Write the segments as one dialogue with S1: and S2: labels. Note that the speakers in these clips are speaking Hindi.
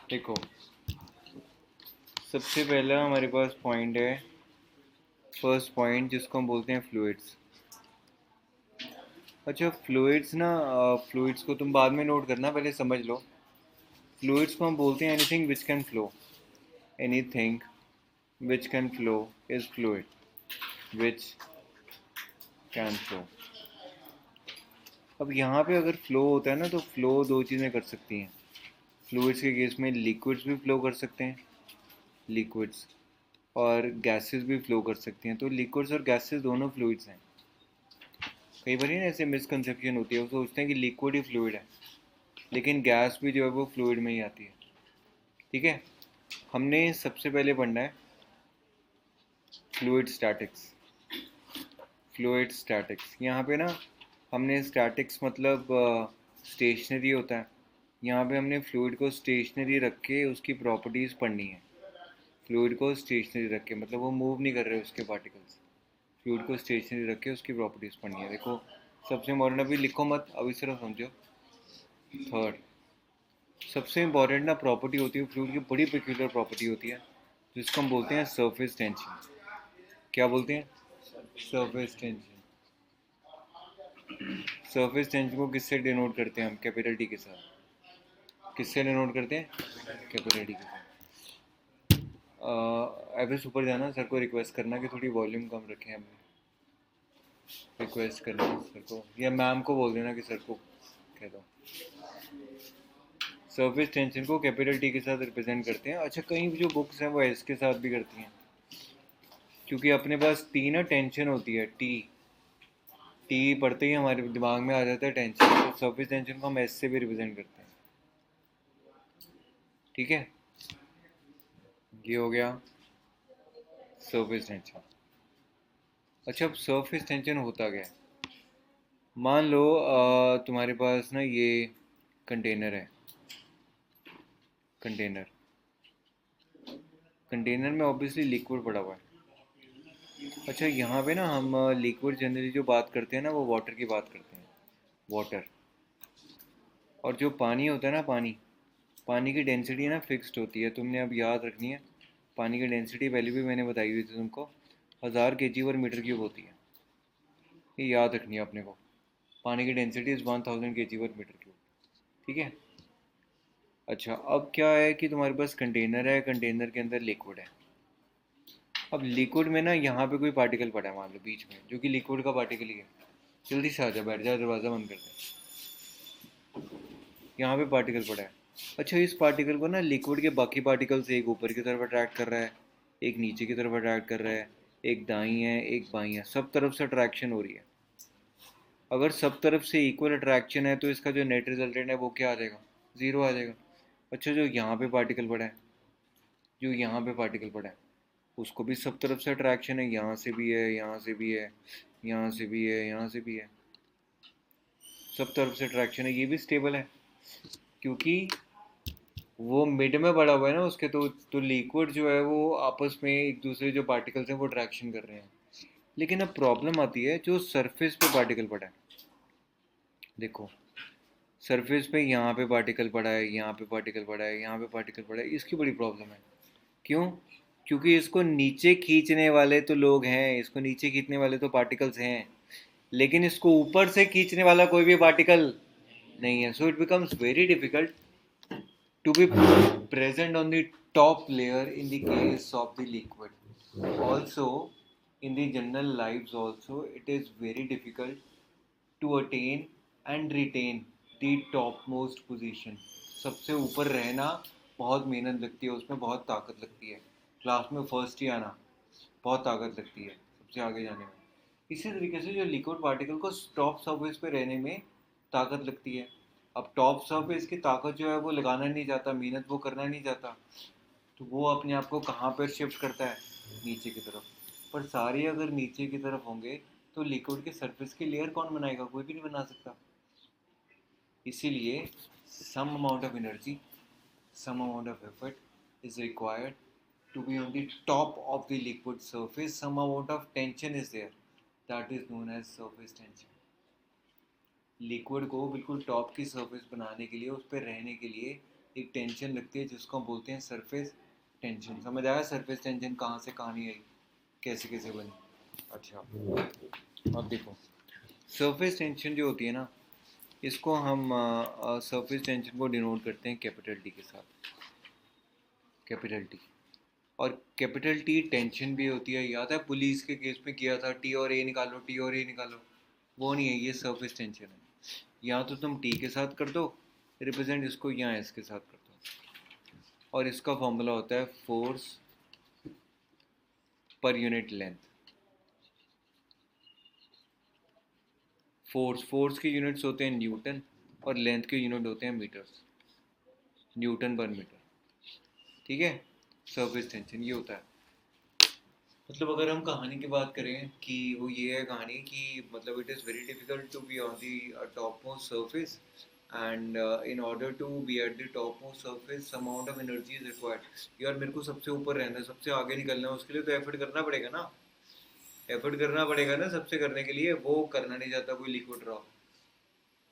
S1: देखो, सबसे पहला हमारे पास पॉइंट है, फर्स्ट पॉइंट जिसको हम बोलते हैं फ्लूइड्स। अच्छा, फ्लूइड्स ना, फ्लूइड्स को तुम बाद में नोट करना, पहले समझ लो। फ्लूइड्स को हम बोलते हैं anything which can flow. Anything which can flow is fluid. Which can flow. अब यहाँ पे अगर फ्लो होता है ना, तो फ्लो दो चीज़ें कर सकती हैं। फ्लूइड्स के केस में लिक्विड्स भी फ्लो कर सकते हैं, लिक्विड्स, और गैसेस भी फ्लो कर सकती हैं। तो लिक्विड्स और गैसेस दोनों फ्लूइड्स हैं। कई बार ना ऐसे मिसकंसेप्शन होती है, वो सोचते हैं कि लिक्विड ही फ्लूइड है, लेकिन गैस भी जो है वो फ्लूइड में ही आती है। ठीक है, हमने सबसे पहले पढ़ना है फ्लूइड स्टैटिक्स। फ्लूइड स्टैटिक्स यहाँ पे ना, हमने स्टैटिक्स मतलब स्टेशनरी होता है। यहाँ पे हमने फ्लूइड को स्टेशनरी रख के उसकी प्रॉपर्टीज़ पढ़नी है। फ्लूइड को स्टेशनरी रख के मतलब वो मूव नहीं कर रहे उसके पार्टिकल्स। फ्लूइड को स्टेशनरी रख के उसकी प्रॉपर्टीज़ पढ़नी है। देखो, सबसे इम्पोर्टेंट, अभी लिखो मत, अभी सिर्फ समझो। थर्ड सबसे इम्पोर्टेंट ना प्रॉपर्टी होती है फ्लूइड की, बड़ी पेक्यूलर प्रॉपर्टी होती है, जिसको हम बोलते हैं सरफेस टेंशन। क्या बोलते हैं? Surface tension. सरफेस टेंशन को किससे डिनोट करते हैं हम? कैपिटल टी के साथ। किससे डिनोट करते हैं? कैपिटल टी के साथ। एवरेज ऊपर जाना, सर को रिक्वेस्ट करना कि थोड़ी वॉल्यूम कम रखें। हमें रिक्वेस्ट करना सर को, या मैम को बोल देना कि सर को कह दो। सरफेस टेंशन को कैपिटल टी के साथ रिप्रेजेंट करते हैं। अच्छा, कई जो बुक्स हैं वो एस के साथ भी करती हैं, क्योंकि अपने पास टी ना टेंशन होती है। टी टी पढ़ते ही हमारे दिमाग में आ जाता है टेंशन, तो सरफेस टेंशन को हम एस से भी रिप्रेजेंट करते हैं। ठीक है, ये हो गया सरफेस टेंशन। अच्छा, अब सरफेस टेंशन होता क्या है? मान लो तुम्हारे पास ना ये कंटेनर है। कंटेनर कंटेनर में ऑब्वियसली लिक्विड पड़ा हुआ है। अच्छा, यहाँ पे ना हम लिक्विड जनरली जो बात करते हैं ना, वो वाटर की बात करते हैं। वाटर। और जो पानी होता है ना, पानी पानी की डेंसिटी ना फिक्स्ड होती है, तुमने अब याद रखनी है। पानी की डेंसिटी पहले भी मैंने बताई हुई थी तुमको, 1000 kg/m³ होती है। ये याद रखनी है अपने को। पानी की डेंसिटी इज़ 1000 kg/m³। ठीक है। अच्छा, अब क्या है कि तुम्हारे पास कंटेनर है, कंटेनर के अंदर लिक्विड है। अब लिक्विड में ना यहाँ पे कोई पार्टिकल पड़ा है, मान लो बीच में, जो कि लिक्विड का पार्टिकल ही है। जल्दी से आ जा, बैठ जा, दरवाज़ा बंद कर दे। यहाँ पे पार्टिकल पड़ा है। अच्छा, इस पार्टिकल को ना लिक्विड के बाकी पार्टिकल से एक ऊपर की तरफ अट्रैक्ट कर रहा है, एक नीचे की तरफ अट्रैक्ट कर रहा है, एक दाईं है एक बाईं है, सब तरफ से अट्रैक्शन हो रही है। अगर सब तरफ से इक्वल अट्रैक्शन है तो इसका जो नेट रिजल्टेंट है वो क्या आ जाएगा? ज़ीरो आ जाएगा। अच्छा, जो यहाँ पे पार्टिकल पड़ा है, जो यहाँ पे पार्टिकल पड़ा है, उसको भी सब तरफ से अट्रैक्शन है, यहाँ से भी है, यहाँ से भी है, यहाँ से भी है, यहाँ से भी है, सब तरफ से अट्रैक्शन है। ये भी स्टेबल है, क्योंकि वो मिड में पड़ा हुआ है ना उसके, तो लिक्विड जो है वो आपस में एक दूसरे जो पार्टिकल्स हैं वो अट्रैक्शन कर रहे हैं। लेकिन अब प्रॉब्लम आती है जो सरफेस पे पार्टिकल पड़ा है। देखो, सरफेस पे यहाँ पे पार्टिकल पड़ा है, यहाँ पे पार्टिकल पड़ा है, यहाँ पे पार्टिकल पड़ा है, इसकी बड़ी प्रॉब्लम है। क्यों? क्योंकि इसको नीचे खींचने वाले तो लोग हैं, इसको नीचे खींचने वाले तो पार्टिकल्स हैं, लेकिन इसको ऊपर से खींचने वाला कोई भी पार्टिकल नहीं है। So it becomes very difficult to be present on the top layer in the case of the liquid. Also, in the general lives also, it is very difficult to attain and retain the topmost position. सबसे ऊपर रहना बहुत मेहनत लगती है, उसमें बहुत ताकत लगती है। क्लास में फर्स्ट ही आना बहुत ताकत लगती है सबसे आगे जाने में। इसी तरीके से जो लिक्विड पार्टिकल को टॉप सरफेस पे रहने में ताकत लगती है। अब टॉप सरफेस की ताकत जो है वो लगाना नहीं चाहता, मेहनत वो करना नहीं चाहता, तो वो अपने आप को कहाँ पर शिफ्ट करता है? नीचे की तरफ। पर सारे अगर नीचे की तरफ होंगे तो लिक्विड के सरफेस की लेयर कौन बनाएगा? कोई भी नहीं बना सकता। इसीलिए some amount of energy, some amount of effort is required to be on the top of the liquid surface. Some amount of tension is there, that is known as surface tension. Liquid को बिल्कुल टॉप की सरफेस बनाने के लिए, उस पर रहने के लिए एक टेंशन लगती है जिसको हम बोलते हैं सरफेस टेंशन। समझ आया सरफेस टेंशन कहाँ से कहानी आई, कैसे कैसे बनी? अच्छा, अब देखो, सरफेस टेंशन जो होती है ना, इसको हम सरफेस टेंशन को डिनोट करते हैं कैपिटल टी के साथ, कैपिटल टी। और कैपिटल टी टेंशन भी होती है, याद है पुलिस के केस में किया था, टी और ए निकालो, टी और ए निकालो, वो नहीं है, ये सरफेस टेंशन है। या तो तुम टी के साथ कर दो रिप्रेजेंट इसको, या एस के साथ कर दो, और इसका फॉर्मूला होता है force per unit length. Force के यूनिट्स होते हैं न्यूटन, और लेंथ के यूनिट होते हैं मीटर्स, न्यूटन पर मीटर। ठीक है, सरफेस टेंशन ये होता है। मतलब अगर हम कहानी की बात करें कि वो ये है कहानी कि मतलब it is very difficult to be on the top most surface, and in order to be at the top most surface some amount of energy is required. यार मेरे को सबसे ऊपर रहना है, सबसे आगे निकलना है, उसके लिए तो एफर्ट करना पड़ेगा ना, एफर्ट करना पड़ेगा ना सबसे करने के लिए। वो करना नहीं चाहता कोई लिक्विड रॉक,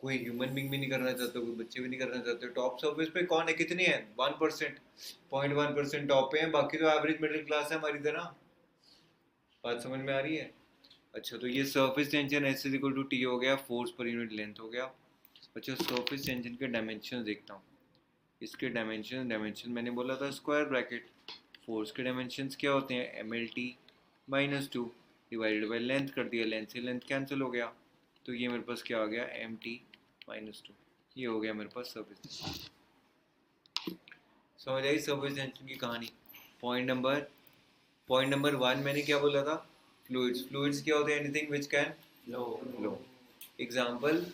S1: कोई ह्यूमन बींग भी नहीं करना चाहता, कोई बच्चे भी नहीं करना चाहते। टॉप सर्विस पे कौन है, कितने हैं? 1%, 0.1% टॉप पे हैं, बाकी तो एवरेज मिडिल क्लास है हमारी तरह। बात समझ में आ रही है? अच्छा, तो ये surface tension S is equal to T हो गया, फोर्स पर यूनिट लेंथ हो गया। अच्छा, सरफेस टेंशन के डायमेंशन देखता हूँ। इसके डायमेंशन, मैंने बोला था स्क्वायर ब्रैकेट। फोर्स के डायमेंशन क्या होते हैं? M L T -2 divided by length कर दिया, लेंथ से लेंथ कैंसिल हो गया, तो ये मेरे पास क्या आ गया? M T -2। ये हो गया मेरे पास सरफेस टेंशन। समझ आई सरफेस टेंशन की कहानी? पॉइंट नंबर 1 मैंने क्या बोला था? फ्लूइड्स क्या होते हैं? Anything which can flow. Example,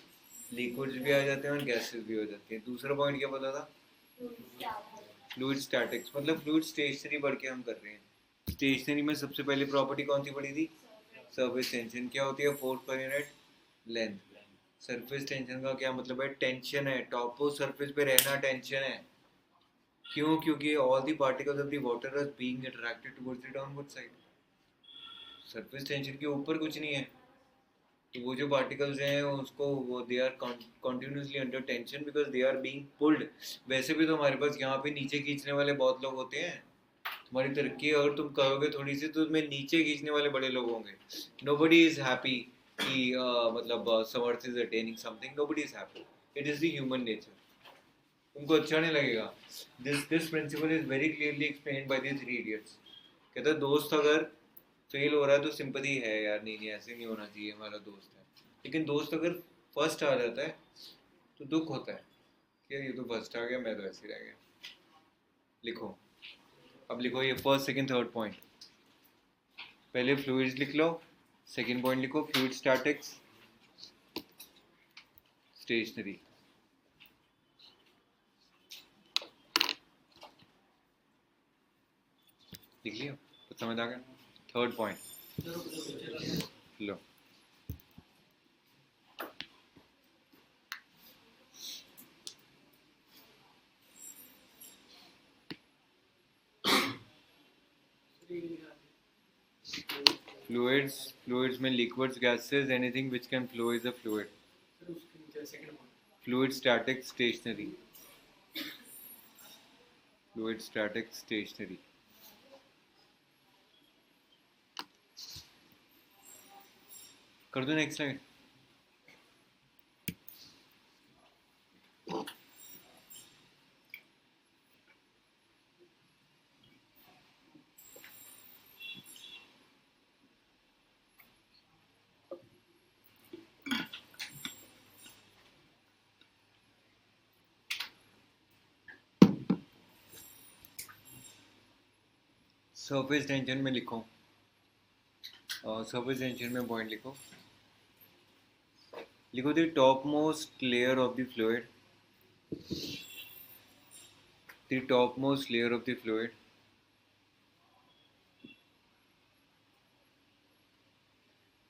S1: liquids भी आ जाते हैं और गैसेस भी हो जाती हैं। दूसरा पॉइंट क्या बोला था? फ्लूइड स्टैटिक्स, मतलब फ्लूइड स्टेशनरी पढ़ के हम कर रहे हैं। स्टेशनरी में सबसे पहले प्रॉपर्टी कौन सी पढ़ी थी? सरफेस टेंशन क्या होती है? Force per unit length. Surface tension का क्या मतलब है? टेंशन है, टॉप ऑफ सरफेस पे रहना टेंशन है। क्यों? क्योंकि all the particles of the water are being attracted towards the downward side. Surface tension के ऊपर कुछ नहीं है, तो वो जो पार्टिकल्स हैं उसको वो they are continuously under tension because they are being pulled. वैसे भी तो हमारे पास यहाँ पे नीचे खींचने वाले बहुत लोग होते हैं। तुम्हारी तरक्की अगर तुम करोगे थोड़ी सी तो तुम्हें नीचे खींचने वाले बड़े लोग होंगे। नोबडी इज हैप्पी कि मतलब समर्थ is attaining something, nobody is happy, it is the human nature. तुमको अच्छा नहीं लगेगा। This principle is very clearly explained by the Three Idiots. कहता है दोस्त अगर फेल हो रहा है तो सिंपथी है, यार नहीं नहीं ऐसे नहीं होना चाहिए, हमारा दोस्त है। लेकिन दोस्त अगर फर्स्ट आ जाता है तो दुख होता है कि यार ये तो फर्स्ट आ गया, मैं तो ऐसे ही रह गया। लिखो, अब लिखो ये फर्स्ट सेकंड थर्ड पॉइंट। पहले फ्लूइड्स लिख लो, सेकंड पॉइंट लिखो फ्लूइड स्टैटिक्स स्टेशनरी। लिख लिया तो समझ आ गया। थर्ड पॉइंट लो, फ्लूइड्स में liquids gases anything which can flow is a fluid. Fluid static stationary, fluid static stationary. कर दो नेक्स्ट स्लाइड। सरफेस टेंशन में लिखो, सरफेस टेंशन में पॉइंट लिखो। लिखो the top most layer of the fluid, the topmost layer of the fluid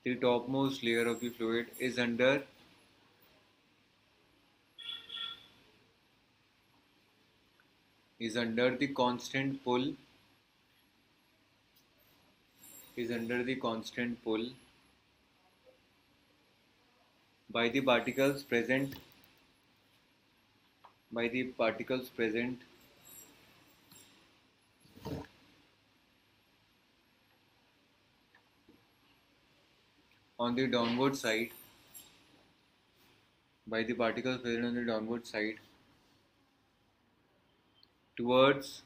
S1: the topmost layer of the fluid is under the constant pull by the particles present by the particles present on the downward side, by the particles present on the downward side towards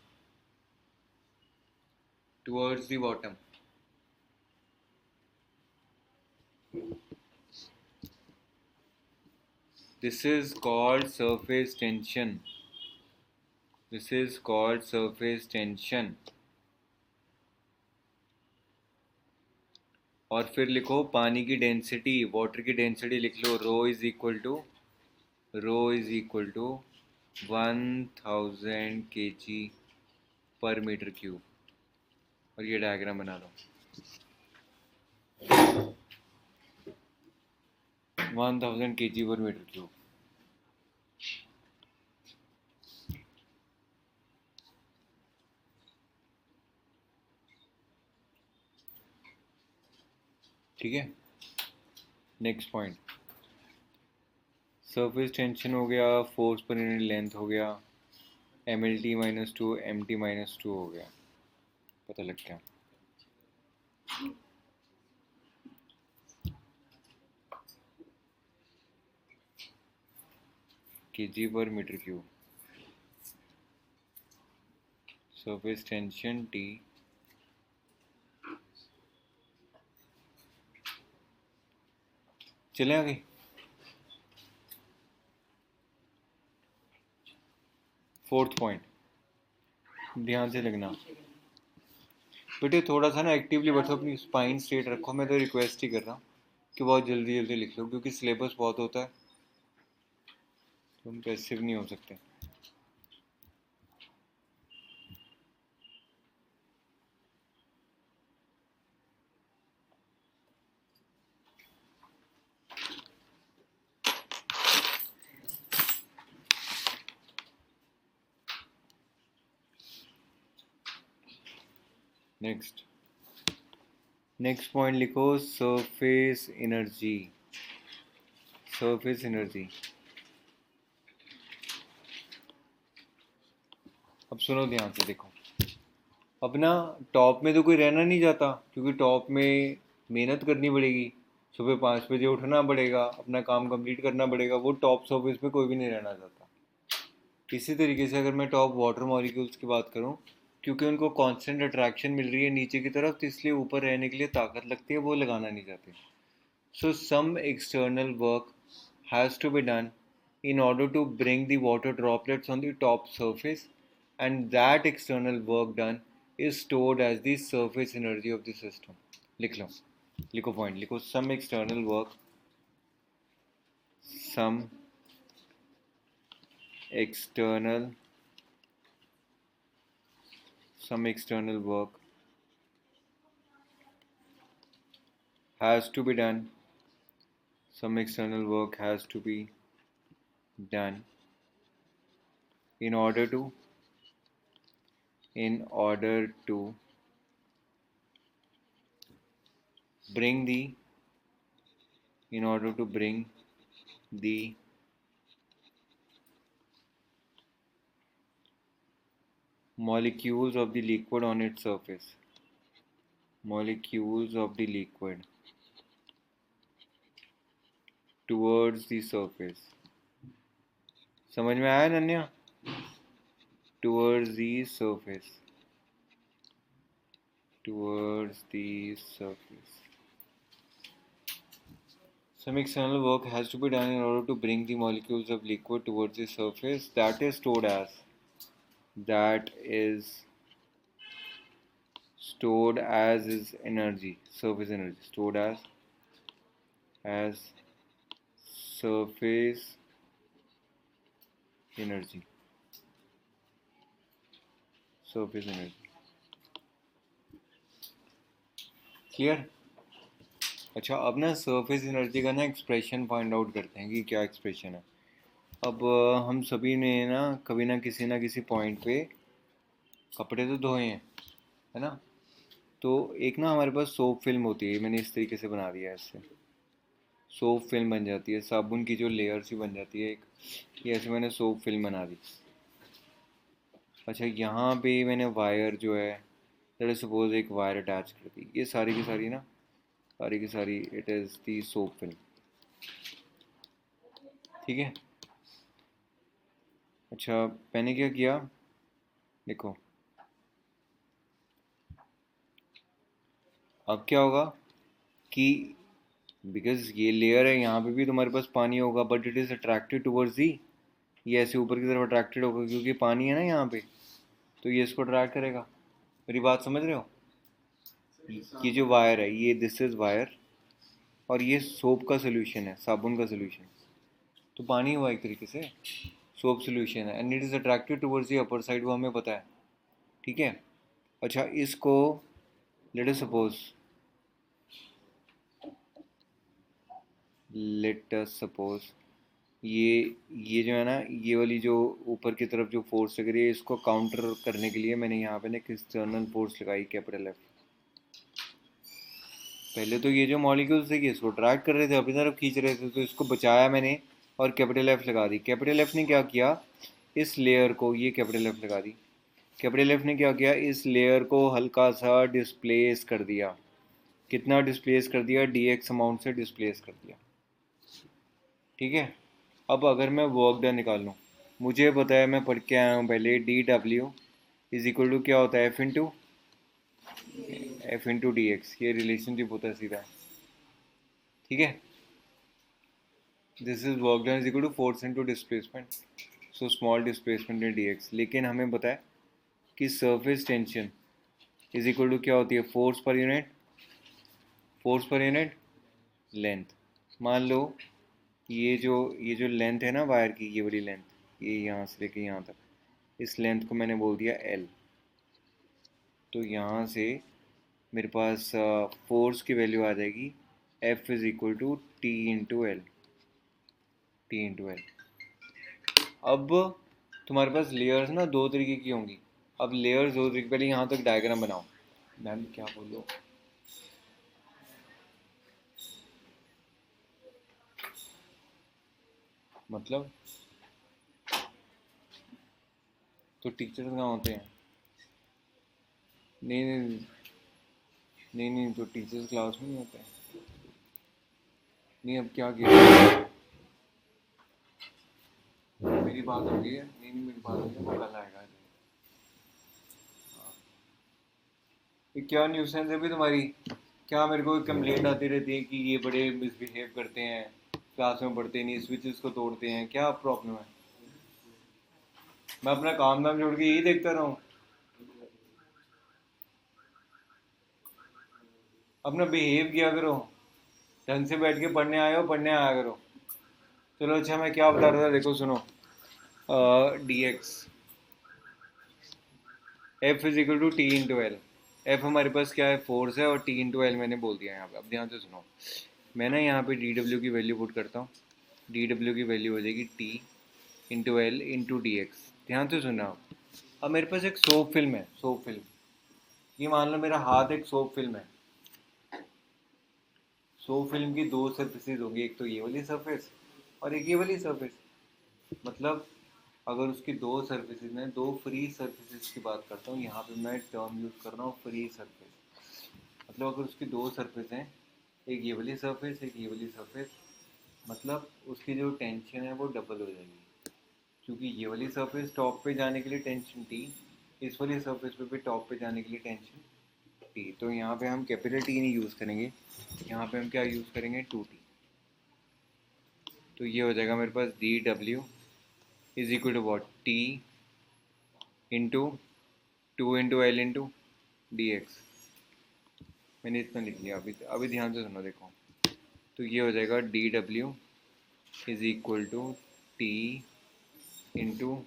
S1: the bottom. This is called surface tension. This is called surface tension. और फिर लिखो पानी की डेंसिटी, वाटर की डेंसिटी लिख लो, रो इज इक्वल टू 1000 kg पर मीटर क्यूब। और ये डायग्राम बना लो, 1000 kg पर मीटर क्यूब। ठीक है, नेक्स्ट पॉइंट, सरफेस टेंशन हो गया, फोर्स पर यूनिट लेंथ हो गया, MLT -2 MT -2 हो गया, पता लग गया। kg पर metre cube, surface tension T, चले आगे। फोर्थ पॉइंट, ध्यान से लगना बेटे, थोड़ा सा ना एक्टिवली बैठो, अपनी स्पाइन स्ट्रेट रखो। मैं तो रिक्वेस्ट ही कर रहा हूँ कि बहुत जल्दी जल्दी लिख लो, क्योंकि सिलेबस बहुत होता है, तुम पैसिव नहीं हो सकते। नेक्स्ट पॉइंट लिखो, सरफेस एनर्जी। सरफेस एनर्जी, अब सुनो ध्यान से, देखो अब ना टॉप में तो कोई रहना नहीं चाहता, क्योंकि टॉप में मेहनत करनी पड़ेगी, सुबह 5 बजे उठना पड़ेगा, अपना काम कंप्लीट करना पड़ेगा, वो टॉप सरफेस पे कोई भी नहीं रहना चाहता। इसी तरीके से अगर मैं टॉप वाटर मॉलिक्यूल्स की बात करूं, क्योंकि उनको कांस्टेंट अट्रैक्शन मिल रही है नीचे की तरफ, तो इसलिए ऊपर रहने के लिए ताकत लगती है, वो लगाना नहीं चाहते। So some external work has to be done in order to bring the water droplets on the top surface, and that external work done is stored as the surface energy of the system. लिख लो, लिखो पॉइंट, लिखो some external work, some external work has to be done, some external work has to be done in order to bring the molecules of the liquid on its surface, molecules of the liquid towards the surface। समझ में आया नन्या? towards the surface, towards the surface, some external work has to be done in order to bring the molecules of liquid towards the surface, that is stored as is energy, surface energy, stored as surface energy, surface energy। Clear? अच्छा, अब ना सरफेस एनर्जी का ना एक्सप्रेशन फाइंड आउट करते हैं कि क्या एक्सप्रेशन है। अब हम सभी ने ना किसी पॉइंट पे कपड़े तो धोए हैं, है ना? तो एक ना हमारे पास सोप फिल्म होती है, मैंने इस तरीके से बना दिया है इससे। सोप फिल्म बन जाती है, साबुन की जो लेयर सी बन जाती है एक, ये ऐसे मैंने सोप फिल्म बना दी। अच्छा, यहाँ पे मैंने वायर जो है, लेट सपोज एक वायर अटैच कर दी, ये सारी की सारी ना, सारी की सारी it is the soap film. ठीक है। अच्छा, मैंने क्या किया, देखो अब क्या होगा कि बिकॉज ये लेयर है, यहाँ पे भी तुम्हारे पास पानी होगा, but it is attracted towards the, ये ऐसे ऊपर की तरफ अट्रैक्टेड होगा क्योंकि पानी है ना यहाँ पे, तो ये इसको अट्रैक्ट करेगा। मेरी बात समझ रहे हो? ये जो वायर है, ये दिस इज़ वायर, और ये सोप का सोल्यूशन है, साबुन का सोल्यूशन, तो पानी हुआ एक तरीके से, सोप सोल्यूशन है, and it is attracted towards the upper side, वो हमें पता है। ठीक है। अच्छा, इसको let us suppose, let us suppose ये जो है ना, ये वाली जो ऊपर की तरफ जो फोर्स लग रही है, इसको काउंटर करने के लिए मैंने यहाँ पे ना एक एक्सटर्नल फोर्स लगाई, कैपिटल एफ। पहले तो ये जो मॉलिक्यूल्स थे ये इसको ट्रैक कर रहे थे, अपनी तरफ खींच रहे थे, तो इसको बचाया मैंने और कैपिटल एफ लगा दी। कैपिटल एफ ने क्या किया, इस लेयर को, ये कैपिटल एफ लगा दी, कैपिटल एफ ने क्या किया, इस लेयर को हल्का सा डिस्प्लेस कर दिया। कितना डिस्प्लेस कर दिया, डी एक्स अमाउंट से डिस्प्लेस कर दिया। ठीक है। अब अगर मैं वर्क डन निकाल लूँ, मुझे पता है, मैं पढ़ के आया हूँ पहले, D W is equal to क्या होता है, एफ इंटू डी एक्स, ये रिलेशनशिप होता है सीधा। ठीक है। This is work done is equal to force into displacement, so small displacement in D X. लेकिन हमें पता है कि surface tension is equal to क्या होती है, फोर्स पर यूनिट लेंथ। मान लो ये जो लेंथ है ना वायर की, ये वाली लेंथ, ये यहाँ से लेके यहाँ तक, इस लेंथ को मैंने बोल दिया एल। तो यहाँ से मेरे पास फोर्स की वैल्यू आ जाएगी, F is equal to T into L. अब तुम्हारे पास लेयर्स ना दो तरीके की होंगी। अब लेयर्स दो तरीके, पहले यहाँ तक डायग्राम बनाओ। मैम क्या बोलो, मतलब तो टीचर्स कहाँ होते हैं? नहीं नहीं नहीं नहीं, तो टीचर्स क्लास में नहीं होते हैं। नहीं, अब क्या किया, मेरी बात हो गई है, नहीं नहीं मेरी बात हो गई है, वो कल आएगा। ये क्या न्यूसेंस है भी तुम्हारी, क्या मेरे को कंप्लेंट आती रहती है कि ये बड़े मिसबिहेव करते हैं, क्लास में पढ़ते नहीं, स्विचेस को तोड़ते हैं, क्या प्रॉब्लम है? मैं अपना काम धाम छोड़ के यही देखता रहा हूँ? अपना बिहेव किया करो, ढंग से बैठ के पढ़ने आए हो, पढ़ने आया करो। चलो अच्छा, मैं क्या बता रहा था, देखो सुनो, D X, F is equal to T into L. F हमारे पास क्या है, फोर्स है, और टी इंटू एल मैंने बोल दिया यहाँ पे। अब ध्यान से सुनो, मैं ना यहाँ पे डी डब्ल्यू की वैल्यू पुट करता हूँ। डी डब्ल्यू की वैल्यू हो जाएगी T into L into D x. ध्यान से सुनना। अब मेरे पास एक सोप फिल्म है, सोप फिल्म, ये मान लो मेरा हाथ एक सोप फिल्म है। सोप फिल्म की दो सरफेसेज होंगी, एक तो ये वाली सरफेस और एक ये वाली सरफेस। मतलब अगर उसकी दो सरफेसेज हैं, दो फ्री सरफेसेज की बात करता हूँ, यहाँ पे मैं टर्म यूज़ कर रहा हूँ फ्री सरफेस। मतलब अगर उसकी दो सरफेस हैं, एक ये वाली सरफेस, एक ये वाली सरफेस, मतलब उसकी जो टेंशन है वो डबल हो जाएगी, क्योंकि ये वाली सरफेस टॉप पे जाने के लिए टेंशन टी, इस वाली सरफेस पे भी टॉप पे जाने के लिए टेंशन टी। तो यहाँ पे हम कैपिटल टी नहीं यूज़ करेंगे, यहाँ पे हम क्या यूज़ करेंगे, टू टी। तो ये हो जाएगा मेरे पास D W is equal to what, T into two into L into D X. मैंने इतना लिख लिया। अभी अभी ध्यान से सुनो, देखो, तो ये हो जाएगा D W is equal to T into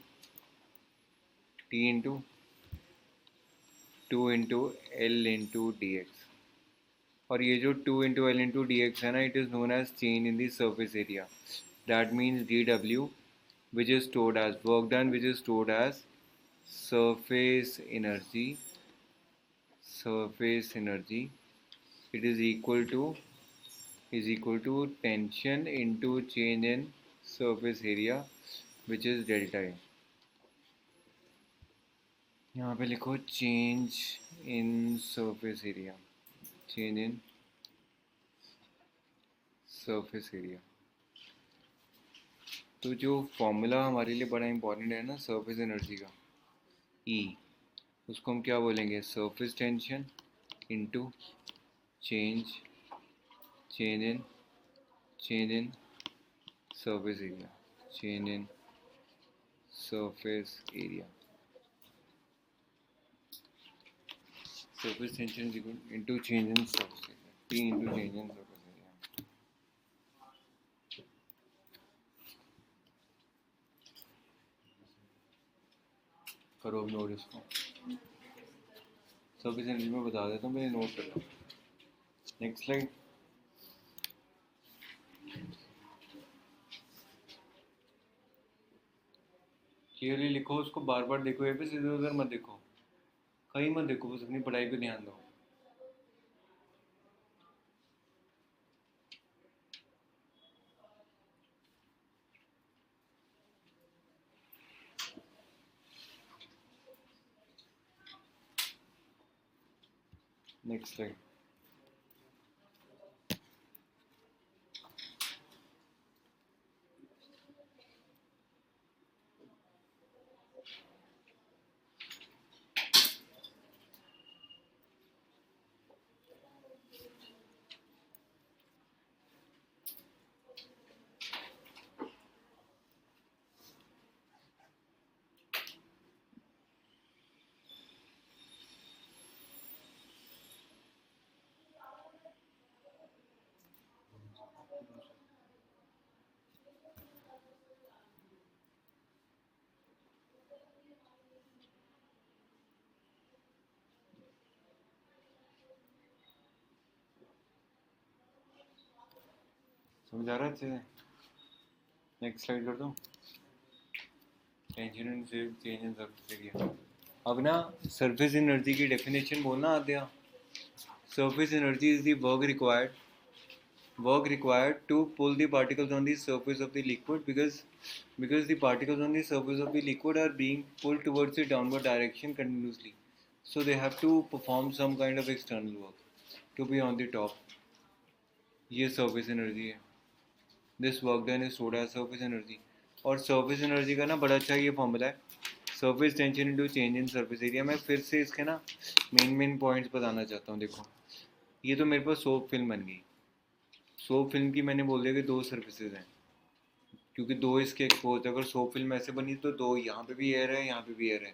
S1: two into L into D X. और ये जो two into L into D X है ना, it is known as change in the surface area. That means D W which is stored as work done, which is stored as surface energy, surface energy, it is equal to is equal to tension into change in surface area which is delta A. यहाँ पे लिखो change in surface area, change in surface area. तो जो फॉर्मूला हमारे लिए बड़ा इंपॉर्टेंट है ना सरफेस एनर्जी का, ई, उसको हम क्या बोलेंगे, surface tension into change change in surface area, change in surface area. Surface tension is equal into change in surface area, T into change in surface area. करो अब नोट इसको, सरफेस एनर्जी में बता देता हूँ, मैंने नोट कर लो। Next slide. क्लियरली लिखो उसको, बार बार देखो, ये भी इधर उधर मत देखो, कहीं मत देखो, बस अपनी पढ़ाई पे ध्यान दो। Next slide. समझ आ रहा है अच्छे से? नेक्स्ट स्लाइड कर दो। Tension and change in surface area. अब ना सरफेस एनर्जी की डेफिनेशन बोलना आ गया। Surface energy is the work required to pull the particles on the surface of the liquid because the particles on the surface of the liquid are being pulled towards the downward direction continuously, so they have to perform some kind of external work to be on the top. ये surface energy है। This work done is stored as surface energy। और surface energy का ना बड़ा अच्छा ये फॉर्मूला है, surface tension into change in surface area। मैं फिर से इसके ना मेन पॉइंट्स बताना चाहता हूँ। देखो ये तो मेरे पास सोप फिल्म बन गई। सोप फिल्म की मैंने बोल दिया कि दो सर्फेसेज हैं, क्योंकि दो इसके एक्सपोज, अगर सोप फिल्म ऐसे बनी तो दो यहाँ पे भी एयर है, यहाँ पे भी एयर है,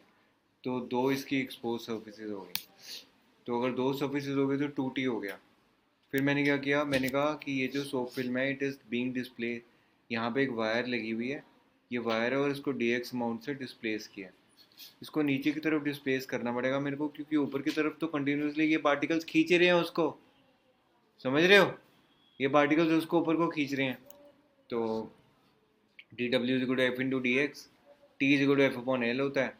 S1: तो दो इसकी एक्सपोज सर्फेसेज हो गई। तो अगर दो सर्फेसेज हो गए तो 2T हो गया। फिर मैंने क्या किया, मैंने कहा कि ये जो सोप फिल्म है इट इज़ बीइंग डिस्प्ले, यहाँ पे एक वायर लगी हुई है, ये वायर है और इसको dx अमाउंट से डिस्प्लेस किया। इसको नीचे की तरफ डिस्प्लेस करना पड़ेगा मेरे को, क्योंकि ऊपर की तरफ तो कंटिन्यूसली ये पार्टिकल्स खींच रहे हैं उसको, समझ रहे हो, ये पार्टिकल्स उसको ऊपर को खींच रहे हैं। तो D W is equal to F into D X, T is equal to F upon L होता है,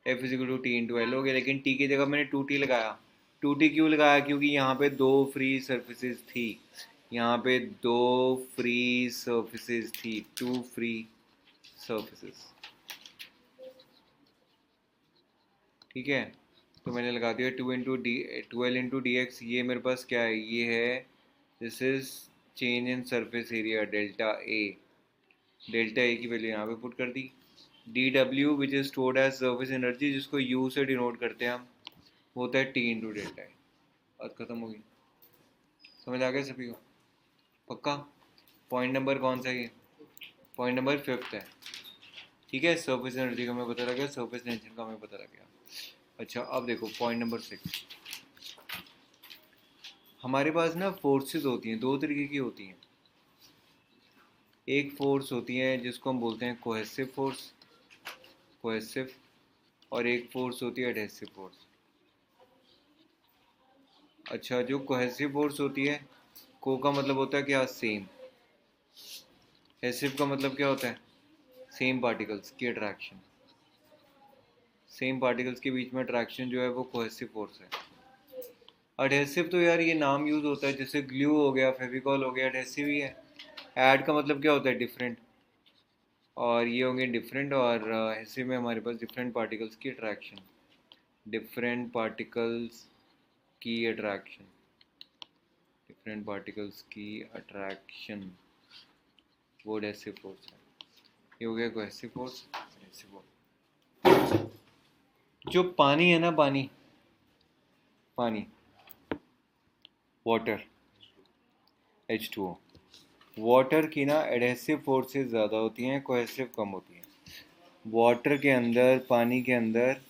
S1: F is equal to T into L हो गया। लेकिन टी की जगह मैंने 2T लगाया। 2T क्यों लगाया, क्योंकि यहाँ पे दो फ्री सर्फेसेज थी, यहाँ पे दो फ्री सर्फेसेज थी, 2 फ्री सर्फेसेज, ठीक है। तो मैंने लगा दिया 2 इंटू डी एक्स। ये मेरे पास क्या है, ये है, this is change in surface area delta A. Delta A की वैल्यू यहाँ पे पुट कर दी। D W which is stored as surface energy, जिसको यू से डिनोट करते हैं हम, वो होता है टी इंटू डेल्टा ए। बात खत्म हो गई। समझ आ गया सभी को? पक्का? पॉइंट नंबर कौन सा है ये? पॉइंट नंबर 5 है, ठीक है। सरफेस एनर्जी का हमें पता लग गया, सरफेस टेंशन का हमें पता लग गया। अच्छा अब देखो पॉइंट नंबर 6। हमारे पास ना फोर्सेस होती हैं, दो तरीके की होती हैं। एक फोर्स होती है जिसको हम बोलते हैं कोहेसिव फोर्स, कोहेसिव, और एक फोर्स होती है एडहेसिव फोर्स। अच्छा जो कोहेसिव फोर्स होती है, को का मतलब होता है क्या, सेम। एसिव का मतलब क्या होता है, सेम पार्टिकल्स की अट्रैक्शन, सेम पार्टिकल्स के बीच में अट्रैक्शन जो है वो कोहेसिव फोर्स है। एडहेसिव तो यार ये नाम यूज़ होता है, जैसे ग्लू हो गया, फेविकॉल हो गया, एडहेसिव ही है। ऐड का मतलब क्या होता है? डिफरेंट। और ये होंगे डिफरेंट, और एडहेसिव में हमारे पास डिफरेंट पार्टिकल्स की अट्रैक्शन, डिफरेंट पार्टिकल्स की अट्रैक्शन, डिफरेंट पार्टिकल्स की अट्रैक्शन, वो एडहेसिव फोर्स है। ये हो गया कोहेसिव फोर्स, एडहेसिव फोर्स। जो पानी है ना, पानी पानी वाटर, H2O, वाटर की ना एडहेसिव फोर्सेस ज़्यादा होती हैं, कोहेसिव कम होती हैं। वाटर के अंदर, पानी के अंदर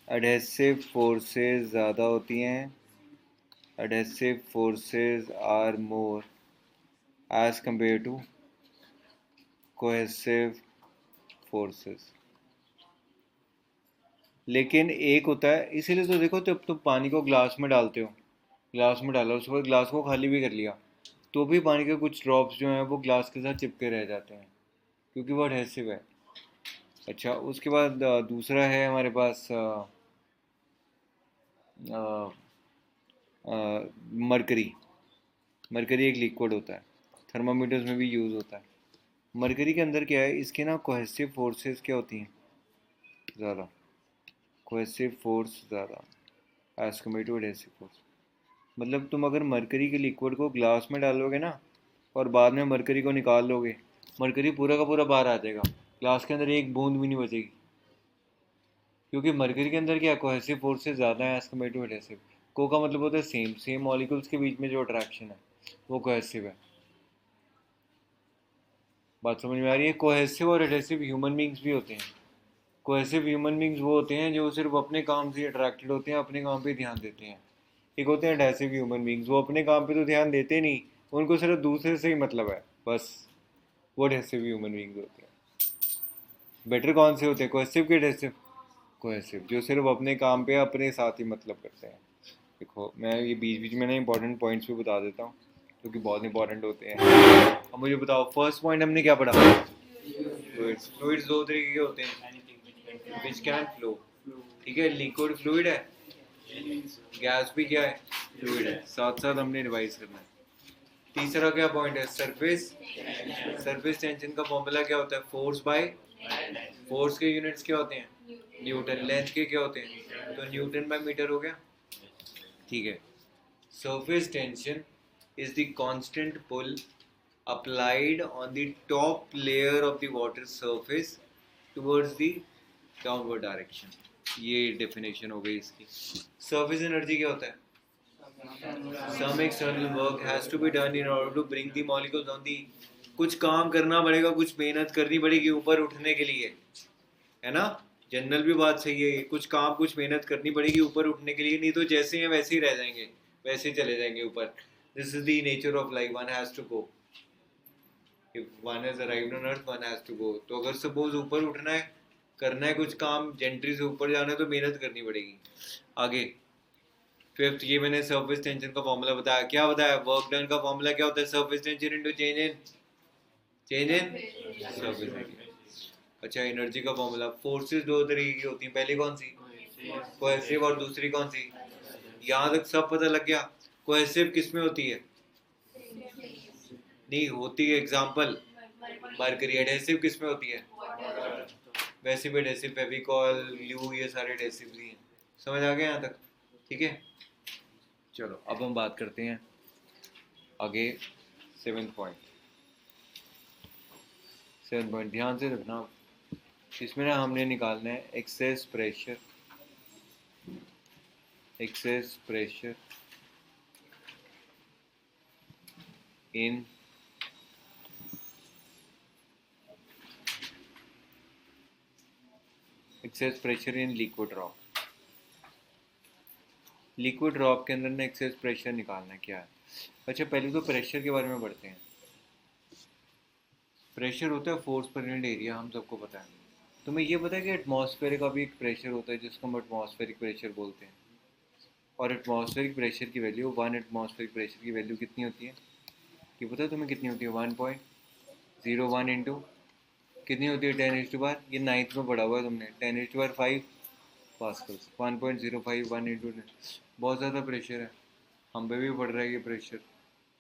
S1: एडहेसिव फोर्सेस ज़्यादा होती हैं, adhesive forces are more as compared to cohesive forces. लेकिन एक होता है, इसीलिए तो देखो, जब तुम पानी को ग्लास में डालते हो, ग्लास में डाला, उसके बाद ग्लास को खाली भी कर लिया, तो भी पानी के कुछ ड्रॉप्स जो हैं वो ग्लास के साथ चिपके रह जाते हैं, क्योंकि वो एडहेसिव है। अच्छा, उसके बाद दूसरा है हमारे पास मरकरी। मरकरी एक लिक्विड होता है, थर्मामीटर्स में भी यूज़ होता है। मरकरी के अंदर क्या है, इसके ना कोहेसिव फोर्सेस क्या होती हैं? ज़्यादा, कोहेसिव फोर्स ज़्यादा as compared to adhesive force. मतलब तुम अगर मरकरी के लिक्विड को ग्लास में डालोगे ना, और बाद में मरकरी को निकाल लोगे, मरकरी पूरा का पूरा बाहर आ जाएगा, ग्लास के अंदर एक बूंद भी नहीं बचेगी, क्योंकि मरकरी के अंदर क्या, कोहेसिव फोर्सेस ज़्यादा है एज कम्पेयर टू एडहेसिव। को का मतलब होता है सेम, सेम मॉलिक्यूल्स के बीच में जो अट्रैक्शन है वो कोहेसिव है। बात समझ में आ रही है? कोहेसिव और एडहेसिव ह्यूमन बींग्स भी होते हैं। कोहेसिव ह्यूमन बींग्स वो होते हैं जो सिर्फ अपने काम से अट्रैक्टेड होते हैं, अपने काम पे ध्यान देते हैं। एक होते हैं एडहेसिव ह्यूमन बींग्स, वो अपने काम पे तो ध्यान देते नहीं, उनको सिर्फ दूसरे से ही मतलब है बस, वो एडहेसिव ह्यूमन बींग्स होते हैं। बेटर कौन से होते हैं, कोहेसिव के एडहेसिव? कोहेसिव, जो सिर्फ अपने काम पे अपने साथ ही मतलब करते हैं। देखो, मैं ये बीच बीच में ना इंपॉर्टेंट पॉइंट्स भी बता देता हूँ, क्योंकि बहुत इंपॉर्टेंट होते हैं। अब मुझे बताओ, फर्स्ट पॉइंट हमने क्या पढ़ा? फ्लूइड्स। फ्लूइड्स दो तरीके के होते हैं, विच कैन फ्लो। ठीक है, लिक्विड फ्लूइड है, गैस भी क्या है, फ्लूइड है। साथ साथ हमने रिवाइज करना है। तीसरा क्या पॉइंट है? सरफेस। सरफेस टेंशन का फॉर्मूला क्या होता है? फोर्स बाय, फोर्स के यूनिट्स क्या होते हैं? न्यूटन। लेंथ के क्या होते हैं? तो न्यूटन बाय मीटर हो गया। ठीक है, surface tension is the constant pull applied on the top layer of the water surface towards the downward direction. ये डेफिनेशन हो गई इसकी। सरफेस एनर्जी क्या होता है? some external work has to be done in order to bring the molecules on the, कुछ काम करना पड़ेगा, कुछ मेहनत करनी पड़ेगी ऊपर उठने के लिए, है ना? जनरल भी बात सही है, कुछ काम, कुछ मेहनत करनी पड़ेगी ऊपर उठने के लिए, नहीं तो जैसे हैं वैसे ही रह जाएंगे, वैसे ही चले जाएंगे ऊपर। This is the nature of life, one has to go, if one has arrived on earth one has to go. तो अगर सपोज ऊपर उठना है, करना है कुछ काम, जेंट्री से ऊपर जाना है, तो मेहनत करनी पड़ेगी। आगे फिफ्थ, ये मैंने सरफेस टेंशन का फॉर्मूला बताया। क्या बताया? वर्क डन का फॉर्मूला क्या होता है? Surface tension into change in surface area. अच्छा, एनर्जी का फॉर्मूला, फोर्सेस दो तरीके की होती हैं, पहली कौन सी? कोहेसिव, और दूसरी कौन सी? यहाँ तक सब पता लग गया। कोहेसिव किस में होती है? नहीं होती है, एग्जांपल मरकरी। एडहेसिव किस में होती है? वैसे भी एडहेसिव फेविकॉल, ग्लू, ये सारे एडहेसिव ही हैं। समझ आ गया यहाँ तक? ठीक है, चलो अब हम बात करते हैं आगे। सेवेंथ पॉइंट, सेवेंथ पॉइंट ध्यान से रखना। इसमें ना हमने निकालना है excess pressure, excess pressure in excess pressure in liquid drop. Liquid drop के अंदर ना एक्सेस प्रेशर निकालना क्या है? अच्छा, पहले तो प्रेशर के बारे में पढ़ते हैं। प्रेशर होता है फोर्स पर यूनिट एरिया, हम सबको पता है। तुम्हें ये पता है कि एटमॉस्फेयर का भी एक प्रेशर होता है जिसको हम एटमॉस्फेरिक प्रेशर बोलते हैं। और एटमॉस्फेरिक प्रेशर की वैल्यू, वन एटमॉस्फेरिक प्रेशर की वैल्यू कितनी होती है? ये पता है तुम्हें कितनी होती है? 1.01 इंटू कितनी होती है? 10⁻, ये नाइन्थ में पढ़ा हुआ है तुमने, 10⁵ पास्कल्स। 1.05 1 इंटू, बहुत ज़्यादा प्रेशर है। हम पे भी पड़ रहा है ये प्रेशर।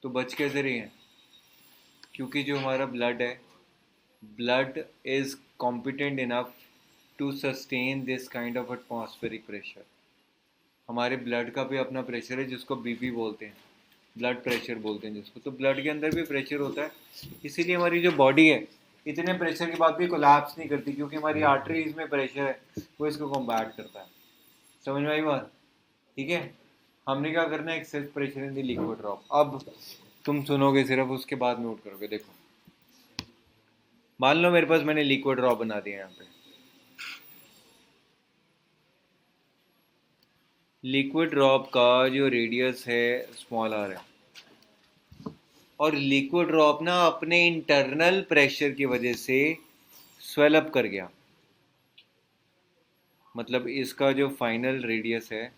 S1: तो बच कैसे रहे हैं? क्योंकि जो हमारा ब्लड है, blood is competent enough to sustain this kind of atmospheric pressure। हमारे ब्लड का भी अपना प्रेशर है जिसको बीपी बोलते हैं, ब्लड प्रेशर बोलते हैं जिसको। तो ब्लड के अंदर भी प्रेशर होता है, इसीलिए हमारी जो बॉडी है इतने प्रेशर के बाद भी कोलैप्स नहीं करती, क्योंकि हमारी आर्टरीज में प्रेशर है, वो इसको कॉम्बैट करता है। समझ में आई बात? ठीक है, हमने क्या करना है, excess pressure in the liquid drop. अब तुम सुनोगे सिर्फ, उसके बाद नोट करोगे। देखो, मान लो मेरे पास मैंने लिक्विड ड्रॉप बना दिया यहाँ पे। लिक्विड ड्रॉप का जो रेडियस है स्मॉल आर है, और लिक्विड ड्रॉप ना अपने इंटरनल प्रेशर की वजह से स्वेल अप कर गया। मतलब इसका जो फाइनल रेडियस है,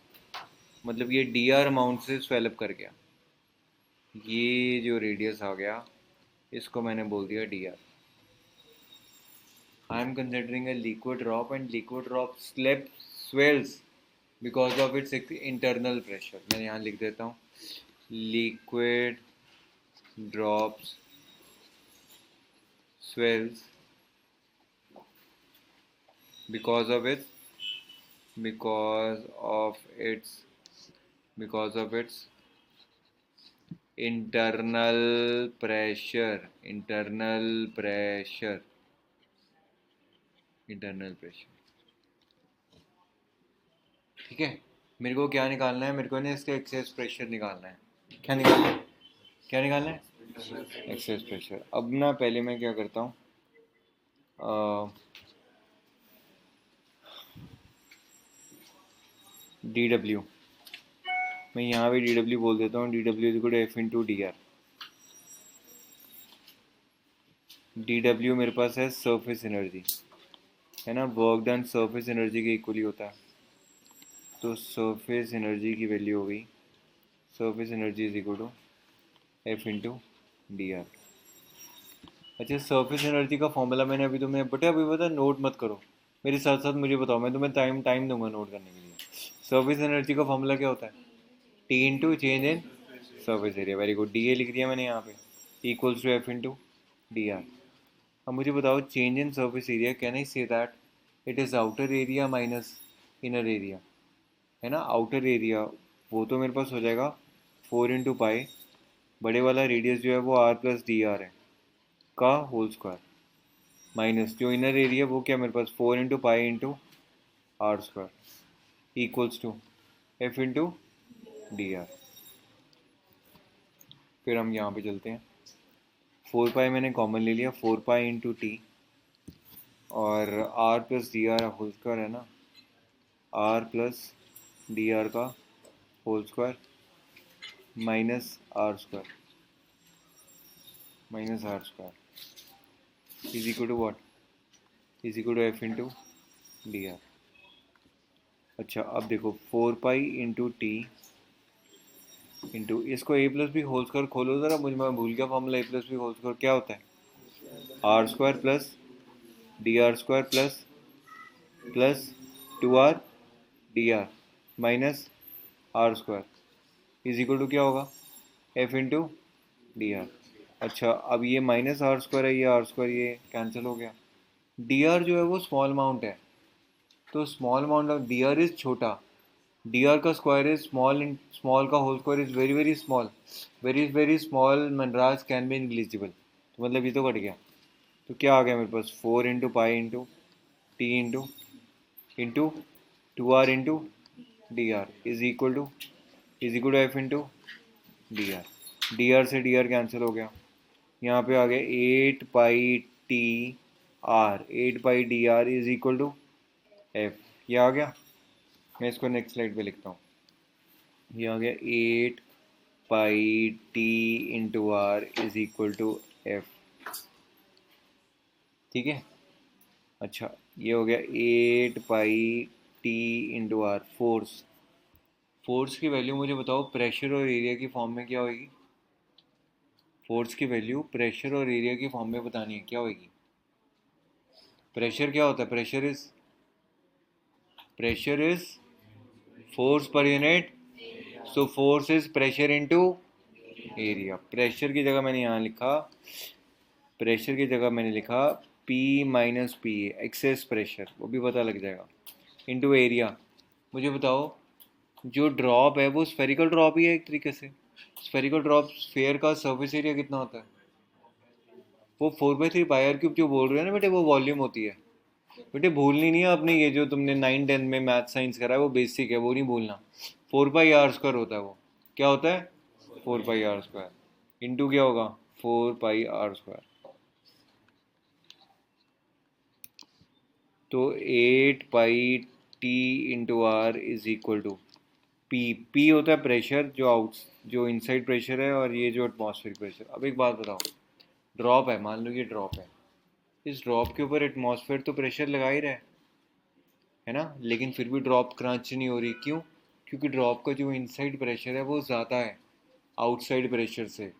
S1: मतलब ये डी आर अमाउंट से स्वेल अप कर गया। ये जो रेडियस आ गया इसको मैंने बोल दिया D R. I am considering a liquid drop and liquid drop swells because of its internal pressure. मैं यहाँ लिख देता हूँ, liquid drops swells because of its because of its because of its internal pressure। ठीक है, मेरे को क्या निकालना है? मेरे को ना इसका एक्सेस प्रेशर निकालना है। क्या निकालना है? क्या निकालना है? Excess pressure. अब ना पहले मैं क्या करता हूँ, डी डब्ल्यू, मैं यहाँ भी डी डब्ल्यू बोल देता हूँ। D W is equal to F into D R. D W मेरे पास है सरफेस एनर्जी, है ना, वर्क डन सरफेस एनर्जी के इक्वली होता है। तो सरफेस एनर्जी की वैल्यू हो गई, surface energy is equal to F into D R. अच्छा, सरफेस एनर्जी का फॉर्मूला मैंने अभी तुम्हें बटे अभी बता, नोट मत करो, मेरे साथ साथ मुझे बताओ, मैं तुम्हें टाइम टाइम दूंगा नोट करने के लिए। सरफेस एनर्जी का फॉर्मूला क्या होता है? T into change in surface area. Very good, D A लिख दिया मैंने यहाँ पे, equals to F into D R. अब मुझे बताओ, change in surface area, can I say that it is outer area minus inner area, है ना। आउटर एरिया वो तो मेरे पास हो जाएगा 4 × पाई, बड़े वाला रेडियस जो है वो आर प्लस डी आर है का होल स्क्वायर, माइनस जो इनर एरिया वो क्या मेरे पास 4 × pi into R square equals to F into D R. फिर हम यहाँ पे चलते हैं, 4 पाई मैंने कॉमन ले लिया, 4 पाई इंटू टी, और R plus D R whole square है ना, आर प्लस डी आर का whole square minus R square is equal to what, is equal to F into D R. अच्छा, अब देखो 4 पाई इंटू टी इंटू इसको A plus B whole square खोलो ज़रा, मुझे मैं भूल गया formula. A plus B whole square क्या होता है? R square plus D are square plus 2 R D R minus R square is equal to क्या होगा, एफ इंटू डी आर। अच्छा, अब ये माइनस आर स्क्वायर है, ये आर स्क्वायर ये कैंसिल हो गया। डी आर जो है वो स्मॉल अमाउंट है, तो small amount of D R is छोटा, डी आर का स्क्वायर इज स्मॉल, इन स्मॉल का whole square is very very small, very small मनराज कैन बी निग्लिजिबल। तो मतलब ये तो कट गया, तो क्या आ गया मेरे पास, 4 × pi into T into 2 R into D R is equal to F into D R से डी आर कैंसिल हो गया। यहाँ पे आ गया 8 pi is equal to F, ये आ गया। मैं इसको नेक्स्ट स्लाइड पे लिखता हूँ, ये आ गया 8 pi into R is equal to F. ठीक है, अच्छा ये हो गया 8 पाई इंटू आर। फोर्स की वैल्यू मुझे बताओ प्रेशर और एरिया की फॉर्म में क्या होगी? फोर्स की वैल्यू प्रेशर और एरिया की फॉर्म में बतानी है, क्या होगी? प्रेशर क्या होता है? Pressure is force per unit so force is pressure into area. Pressure की जगह मैंने यहाँ लिखा, प्रेशर की जगह मैंने लिखा P minus P excess pressure, वो भी पता लग जाएगा, इनटू एरिया। मुझे बताओ जो ड्रॉप है वो स्फेरिकल ड्रॉप ही है एक तरीके से। स्फेरिकल ड्रॉप स्फेयर का सरफेस एरिया कितना होता है? वो 4/3 πr³ जो बोल रहे हो ना बेटे, वो वॉल्यूम होती है। बेटे भूलनी नहीं है अपने, ये जो तुमने 9-10 में मैथ साइंस करा है वो बेसिक है, वो नहीं भूलना। 4πr² होता है वो। क्या होता है? 4πr²। इंटू क्या होगा? 4πr²। तो 8πt/r is equal to P. P होता है प्रेशर जो इनसाइड प्रेशर है, और ये जो एटमॉस्फेरिक प्रेशर। अब एक बात बताओ, ड्रॉप है, मान लो ये ड्रॉप है, इस ड्रॉप के ऊपर एटमॉस्फेयर तो प्रेशर लगा ही रहा है ना, लेकिन फिर भी ड्रॉप क्रंच नहीं हो रही। क्यों? क्योंकि ड्रॉप का जो इनसाइड प्रेशर है वो ज़्यादा है आउटसाइड प्रेशर से।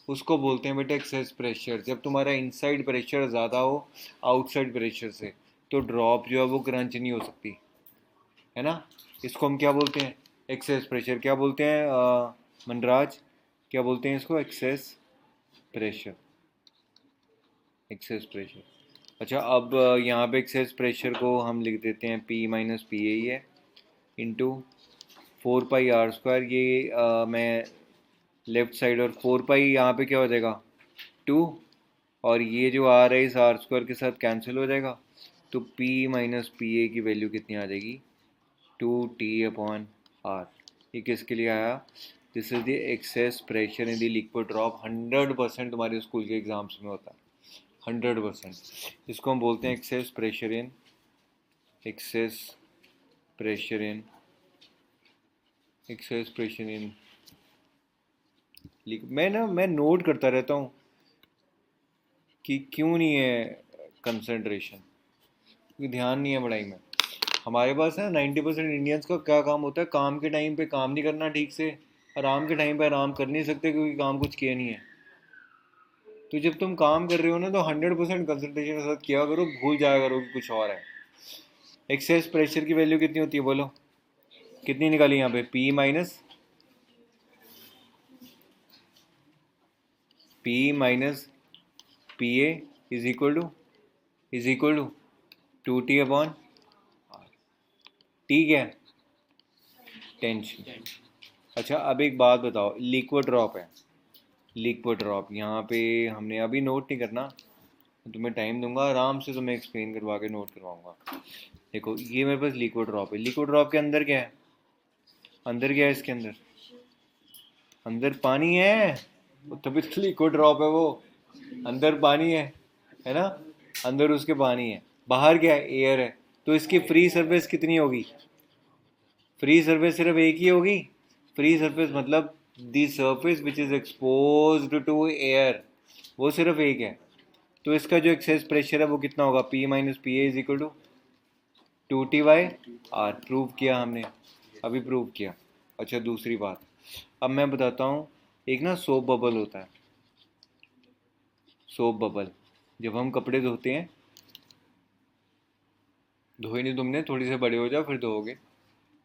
S1: उसको बोलते हैं बेटा एक्सेस प्रेशर। जब तुम्हारा इनसाइड प्रेशर ज़्यादा हो आउटसाइड प्रेशर से, तो ड्रॉप जो है वो क्रंच नहीं हो सकती, है ना। इसको हम क्या बोलते हैं? Excess pressure. क्या बोलते हैं मनराज, क्या बोलते हैं इसको? Excess pressure. Excess pressure. अच्छा, अब यहाँ पे एक्सेस प्रेशर को हम लिख देते हैं P माइनस पी ही है, इंटू 4πr²। ये मैं लेफ्ट साइड, और 4π यहाँ पे क्या हो जाएगा? 2, और ये जो r है इस r² के साथ कैंसिल हो जाएगा। तो P माइनस पी ए की वैल्यू कितनी आ जाएगी? 2T/r। ये किसके लिए आया? This is the excess pressure in the liquid drop. 100% तुम्हारे स्कूल के एग्जाम्स में होता है, 100%। इसको हम बोलते हैं excess pressure in, excess pressure in, excess pressure in. मैं नोट करता रहता हूँ कि क्यों नहीं है कंसंट्रेशन, क्योंकि ध्यान नहीं है पढ़ाई में। हमारे पास है 90% इंडियंस का क्या काम होता है? काम के टाइम पे काम नहीं करना ठीक से, आराम के टाइम पे आराम कर नहीं सकते क्योंकि काम कुछ किया नहीं है। तो जब तुम काम कर रहे हो ना, तो 100% कंसंट्रेशन के साथ किया करो, भूल जाया करो कि कुछ और है। एक्सेस प्रेशर की वैल्यू कितनी होती है बोलो? कितनी निकाली यहाँ पे? P minus P A is equal to 2T/r। ठीक है, टेंशन। अच्छा, अब एक बात बताओ, लिक्विड ड्रॉप है, लिक्विड ड्रॉप यहाँ पे हमने अभी नोट नहीं करना, तुम्हें टाइम दूंगा, आराम से तुम्हें एक्सप्लेन करवा के नोट करवाऊंगा। देखो ये मेरे पास लिक्विड ड्रॉप है, लिक्विड ड्रॉप के अंदर क्या है? अंदर क्या है इसके अंदर? अंदर पानी है, तभी तो लिक्विड ड्रॉप है वो। अंदर पानी है ना, अंदर उसके पानी है। बाहर क्या है? एयर है। तो इसकी फ्री सरफेस कितनी होगी? फ्री सरफेस सिर्फ एक ही होगी। फ्री सरफेस मतलब the surface which is exposed to air, वो सिर्फ एक है। तो इसका जो एक्सेस प्रेशर है वो कितना होगा? P minus P A is equal to 2T/r। Prove किया हमने, अभी प्रूव किया। अच्छा, दूसरी बात अब मैं बताता हूँ। एक ना सोप बबल होता है, सोप बबल। जब हम कपड़े धोते हैं, धोए नहीं तुमने, थोड़ी से बड़े हो जाओ फिर धोओगे।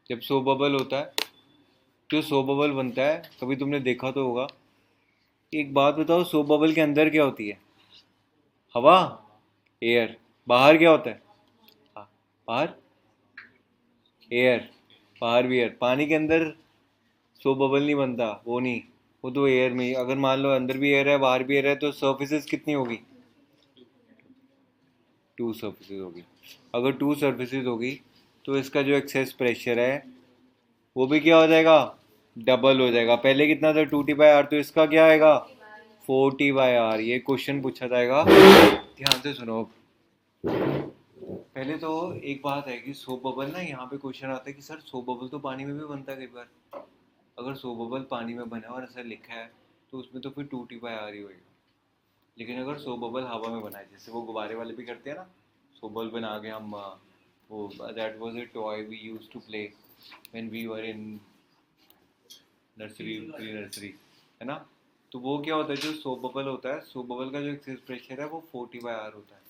S1: जब सोप बबल होता है, जो सोप बबल बनता है, कभी तुमने देखा तो होगा। एक बात बताओ, सोप बबल के अंदर क्या होती है? हवा, एयर। बाहर क्या होता है? हाँ, बाहर एयर, बाहर भी एयर। पानी के अंदर सोप बबल नहीं बनता, वो नहीं, वो तो एयर में ही। अगर मान लो अंदर भी एयर है बाहर भी एयर है, तो सर्फेसिस कितनी होगी? 2 सर्फेसिस होगी। अगर 2 सर्फेसिस होगी तो इसका जो एक्सेस प्रेशर है वो भी क्या हो जाएगा? डबल हो जाएगा। पहले कितना था? 2T/r, तो इसका क्या आएगा? 4T/r। ये क्वेश्चन पूछा जाएगा, ध्यान से सुनो। पहले तो एक बात है कि सोप बबल ना, यहाँ पे क्वेश्चन आता है कि सर सोप बबल तो पानी में भी बनता है कई बार। अगर सोप बबल पानी में बना और ऐसा लिखा है तो उसमें तो फिर 2T/r ही होएगा। लेकिन अगर सोप बबल हवा में बना है, जैसे वो गुब्बारे वाले भी करते हैं ना, सोप बबल बना के हम वो that was a toy we used to play when we were in nursery, pre nursery, है ना। तो वो क्या होता है, जो सोप बबल होता है, सोप बबल का जो एक्सेस प्रेशर है वो 4T/r होता है।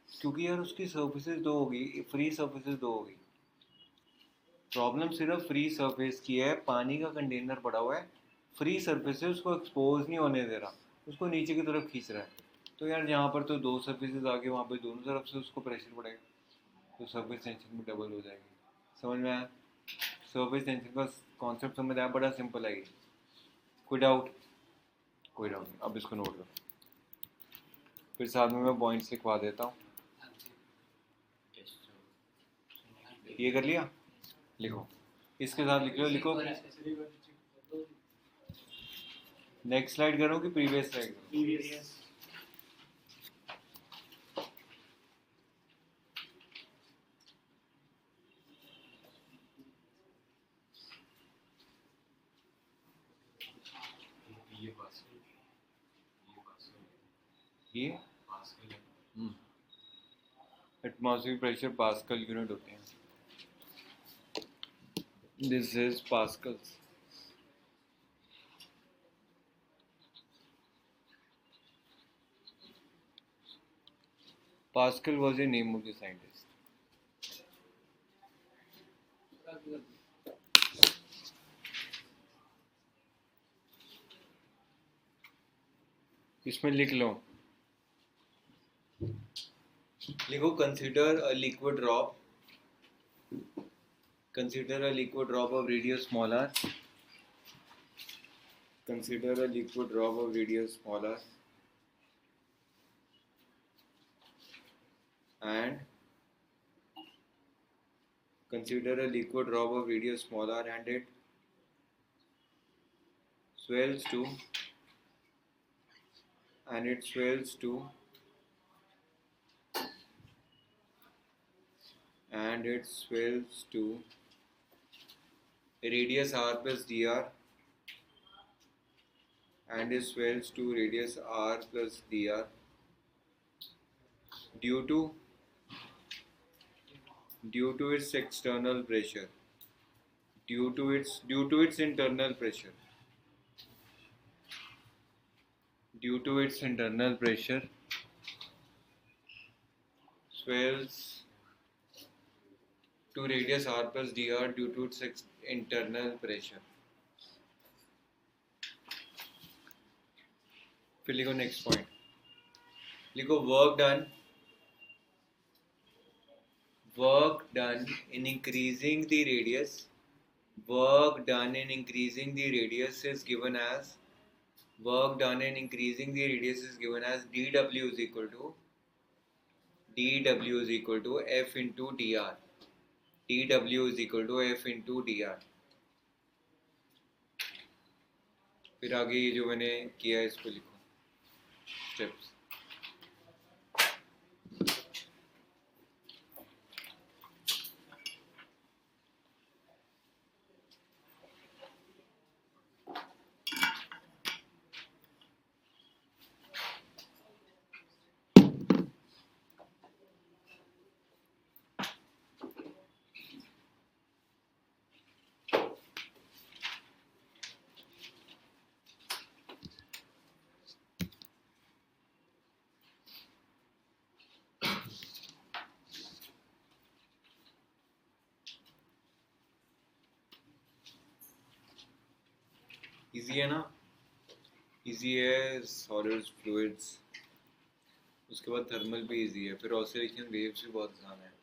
S1: क्योंकि यार उसकी सर्फेसिस दो होगी, फ्री सर्फेसिस दो होगी। प्रॉब्लम सिर्फ फ्री सरफेस की है, पानी का कंटेनर पड़ा हुआ है, फ्री सरफेस है, उसको एक्सपोज नहीं होने दे रहा, उसको नीचे की तरफ खींच रहा है। तो यार यहाँ पर तो दो सरफेसेस आके वहाँ पे दोनों तरफ से उसको प्रेशर पड़ेगा, तो सरफेस टेंशन भी डबल हो जाएगी। समझ में आया? सरफेस टेंशन का कॉन्सेप्ट समझ आया? बड़ा सिंपल है ये। कोई डाउट? कोई डाउट नहीं, अब इसको नोट करो। फिर साथ में मैं पॉइंट्स लिखवा देता हूँ। ये कर लिया? लिखो, इसके साथ लिख लो। लिखो, नेक्स्ट स्लाइड करो कि प्रीवियस स्लाइड करो? ये एटमॉस्फेरिक प्रेशर पास्कल यूनिट होते हैं। This is Pascals. Pascal was the name of the scientist. इसमें लिख लो, लिखो consider a liquid drop. Consider a liquid drop of radius small r. Consider a liquid drop of radius small r. And consider a liquid drop of radius small r and it swells to radius r plus dr and it swells to radius r plus dr due to its external pressure, due to its internal pressure, due to its internal pressure swells to radius r plus dr due to its internal pressure. फिर लिखो नेक्स्ट पॉइंट, लिखो work done in increasing the radius, work done in increasing the radius is given as dw is equal to f into dr. dw is equal to f into dr. फिर आगे ये जो मैंने किया है इसको लिखो स्टेप्स। इजी है ना? इजी है, सॉलिड्स फ्लूइड्स, उसके बाद थर्मल भी इजी है, फिर ऑसिलेशन वेव्स भी बहुत आसान है।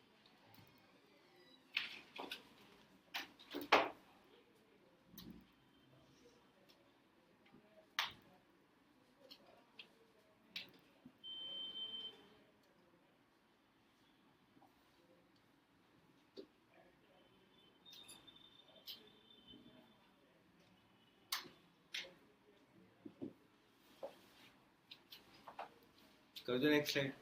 S1: कर दो नेक्स्ट स्लाइड।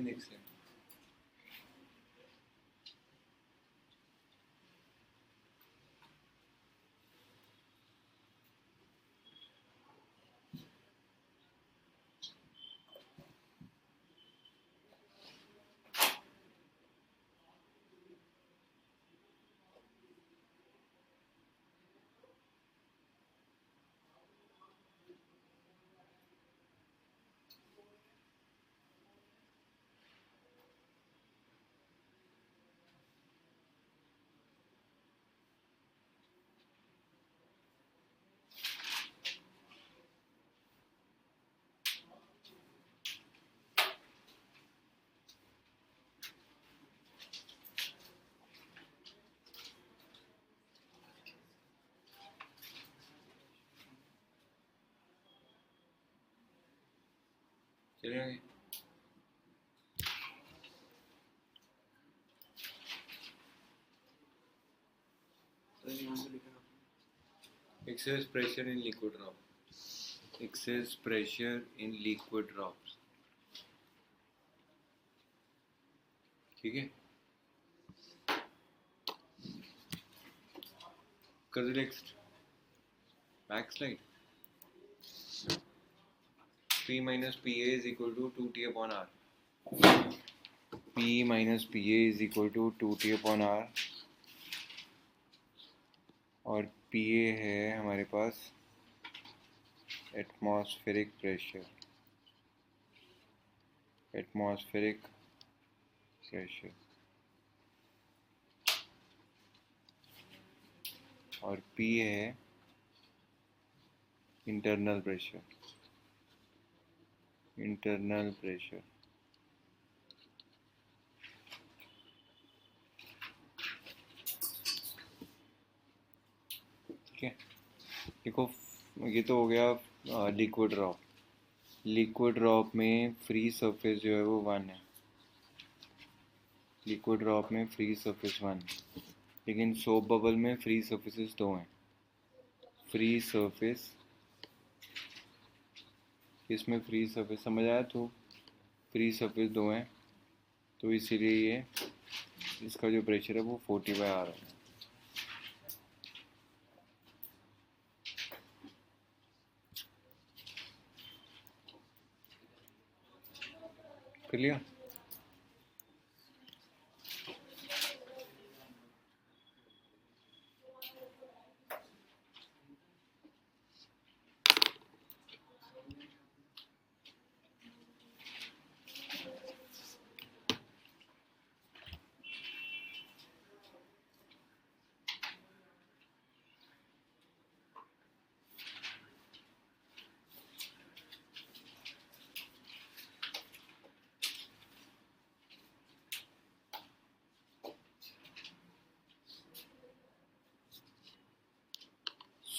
S1: नेक्स्ट है। चलिए excess pressure in liquid drop. Excess pressure in liquid drops. ठीक है, कर दो next. Back slide. P minus PA is equal to 2T upon R. P minus PA is equal to 2T upon R और PA है हमारे पास एटमॉस्फेरिक प्रेशर। एटमॉस्फेरिक प्रेशर और P है इंटरनल प्रेशर। इंटरनल प्रेशर ठीक है। देखो ये तो हो गया लिक्विड ड्रॉप। लिक्विड ड्रॉप में फ्री सरफेस जो है वो 1 है। लिक्विड ड्रॉप में फ्री सरफेस 1, लेकिन सोप बबल में फ्री सरफेसेस 2 हैं। फ्री सरफेस, इसमें फ्री सरफेस समझ आया? तो फ्री सरफेस 2 हैं, तो इसीलिए ये इसका जो प्रेशर है वो 40/R है। Clear?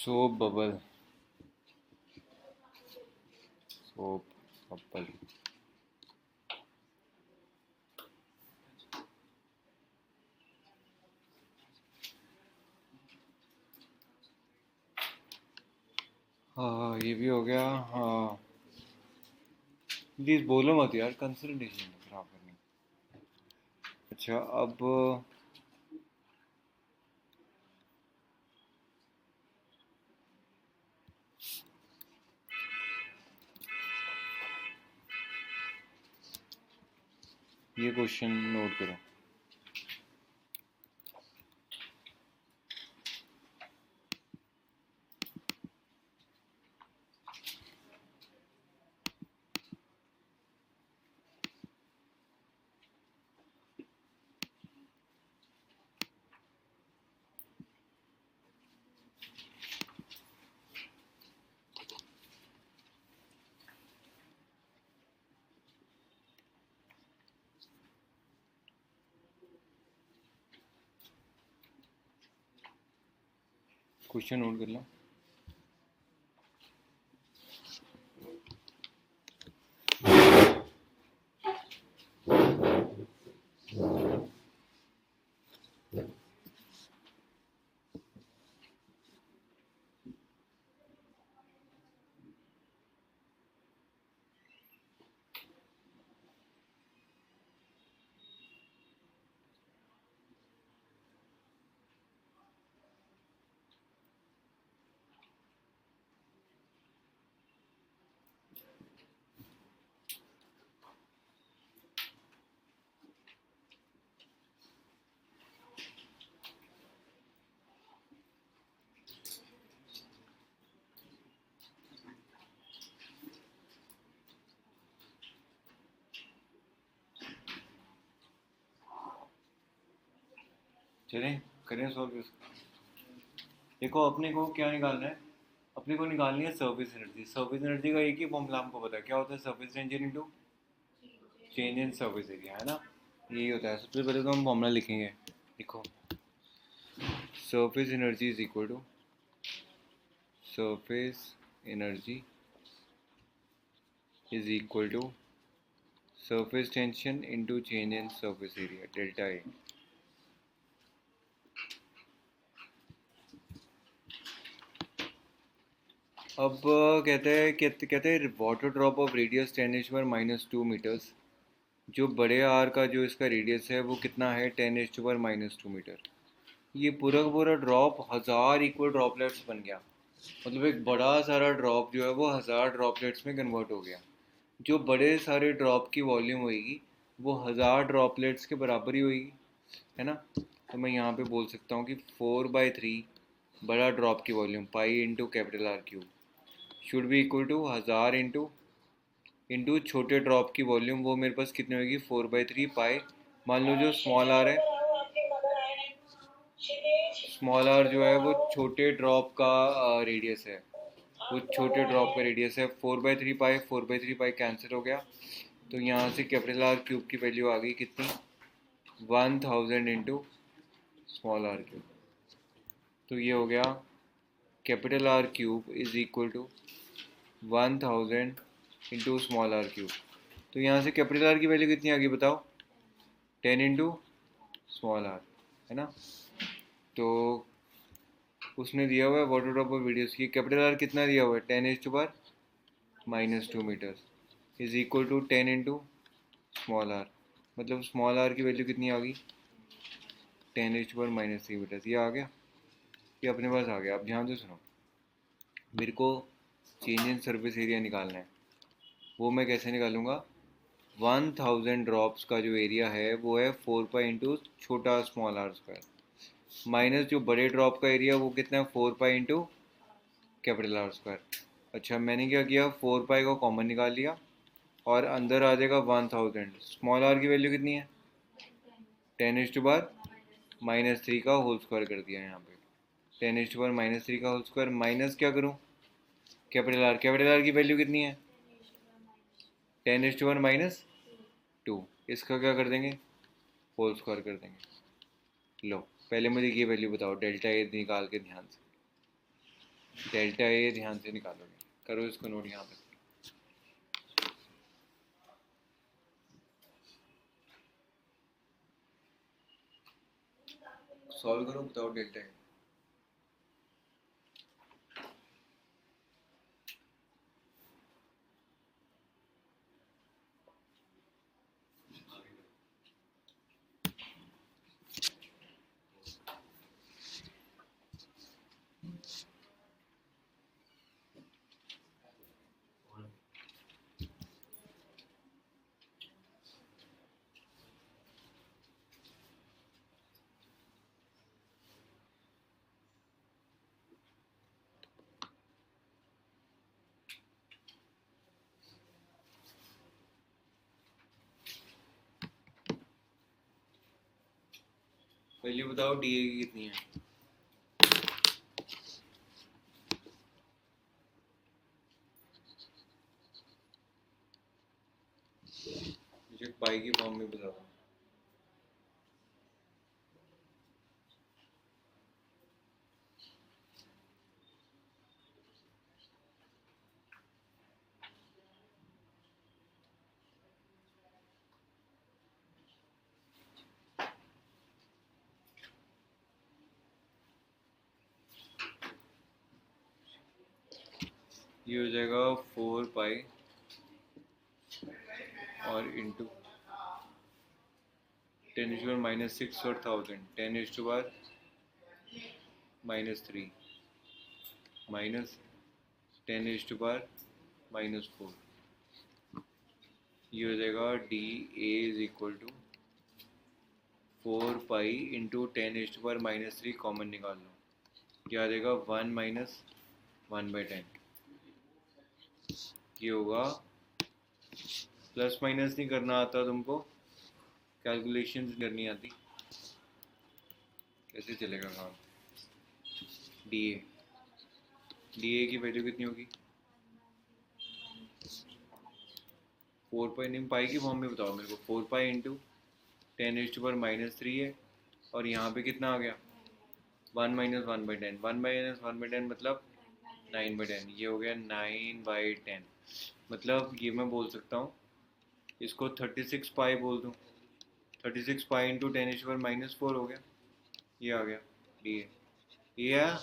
S1: Soap bubble, soap bubble हाँ ये भी हो गया। हाँ प्लीज़ बोलो मत यार, कंसंट्रेशन खराब करनी। अच्छा अब ये क्वेश्चन नोट करो। क्वेश्चन नोट कर लो। चलें करें सॉल्व इसको। देखो अपने को क्या निकालना है, अपने को निकालनी है सर्विस एनर्जी। सर्विस एनर्जी का एक ही फॉर्मूला हमको पता है, क्या होता है, service energy into change in service area, है ना। यही होता है। सबसे पहले तो हम फॉर्मूला लिखेंगे। देखो surface energy is equal to surface energy is equal to surface tension into change in surface area delta A। अब कहते हैं वाटर ड्रॉप ऑफ रेडियस 10⁻⁻² जो बड़े आर का जो इसका रेडियस है वो कितना है 10⁻⁻²। ये पूरा का पूरा ड्रॉप 1000 इक्वल ड्रॉपलेट्स बन गया। मतलब एक बड़ा सारा ड्रॉप जो है वो 1000 ड्रॉपलेट्स में कन्वर्ट हो गया। जो बड़े सारे ड्रॉप की वॉल्यूम होगी वो 1000 ड्रॉपलेट्स के बराबर ही होगी, है ना। तो मैं यहाँ पे बोल सकता हूँ कि 4/3 बड़ा ड्रॉप की volume pi into capital R cube should be equal to 1000 into छोटे ड्रॉप की वॉल्यूम, वो मेरे पास कितनी होगी 4/3 पाई। मान लो जो स्मॉल आर है, स्मॉल आर जो है वो छोटे ड्रॉप का रेडियस है, वो छोटे ड्रॉप का रेडियस है। 4/3 पाई 4/3 पाई कैंसिल हो गया, तो यहाँ से कैपिटल आर क्यूब की वैल्यू आ गई कितनी 1000 इंटू स्मॉल आर क्यूब। तो ये हो गया capital R cube is equal to 1000 into small R cube. तो यहाँ से कैपिटल आर की वैल्यू कितनी आ गई बताओ 10 इंटू स्मॉल आर, है ना। तो उसने दिया हुआ है वाटर ड्रॉप ऑफ रेडियस की कैपिटल आर कितना दिया हुआ है 10⁻⁻² meters is equal to 10 into small R. मतलब स्मॉल आर की वैल्यू कितनी आ गई 10⁻⁻³ मीटर्स। ये आ गया, ये अपने पास आ गया। अब ध्यान से सुनो, मेरे को चेंज इन सर्विस एरिया निकालना है। वो मैं कैसे निकालूंगा, 1000 ड्रॉप्स का जो एरिया है वो है 4 पाई इंटू छोटा स्मॉल आर स्क्वायर, माइनस जो बड़े ड्रॉप का एरिया वो कितना है 4 pi into capital are square. अच्छा मैंने क्या किया 4 पाई को कॉमन निकाल लिया और अंदर आ जाएगा 1000। स्मॉल आर की वैल्यू कितनी है 10⁻⁻³ का होल स्क्वायर कर दिया यहाँ पे। 10⁻⁻³ का होल स्क्वायर माइनस क्या करूँ कैपिटल आर की वैल्यू कितनी है 10⁻⁻²। इसका क्या कर देंगे होल स्क्वायर कर देंगे। लो पहले मुझे ये वैल्यू बताओ डेल्टा ए निकाल के ध्यान से, डेल्टा ए ध्यान से निकालोगे, करो इसको नोट यहाँ पे। सॉल्व करो बताओ डेल्टा ए। वैल्यू बताओ डी ए की कितनी है। मुझे पाई की फॉर्म में बताओ। ये हो जाएगा 4 पाई और इंटू 10⁻⁻6 और 1000 10⁻⁻³ माइनस 10⁻⁻4। ये हो जाएगा D A is equal to 4 pi into 10⁻⁻3 common निकाल लो, क्या आ जाएगा 1 माइनस 1/10। ये होगा, प्लस माइनस नहीं करना आता तुमको, कैलकुलेशंस करनी आती। कैसे चलेगा काम? डी ए, डी ए की वैल्यू कितनी होगी? 4 पाई, नहीं पाई की फॉर्म में बताओ मेरे को। 4 पाई इंटू 10⁻³ है, और यहाँ पे कितना आ गया? 1 - 1/10, 1 - 1/10 मतलब 9/10, ये हो गया 9/10। मतलब ये मैं बोल सकता हूँ, इसको 36 पाई बोल दूँ, 36 पाई इंटू 10⁻⁻4 हो गया, ये आ गया डी ए। ये आया?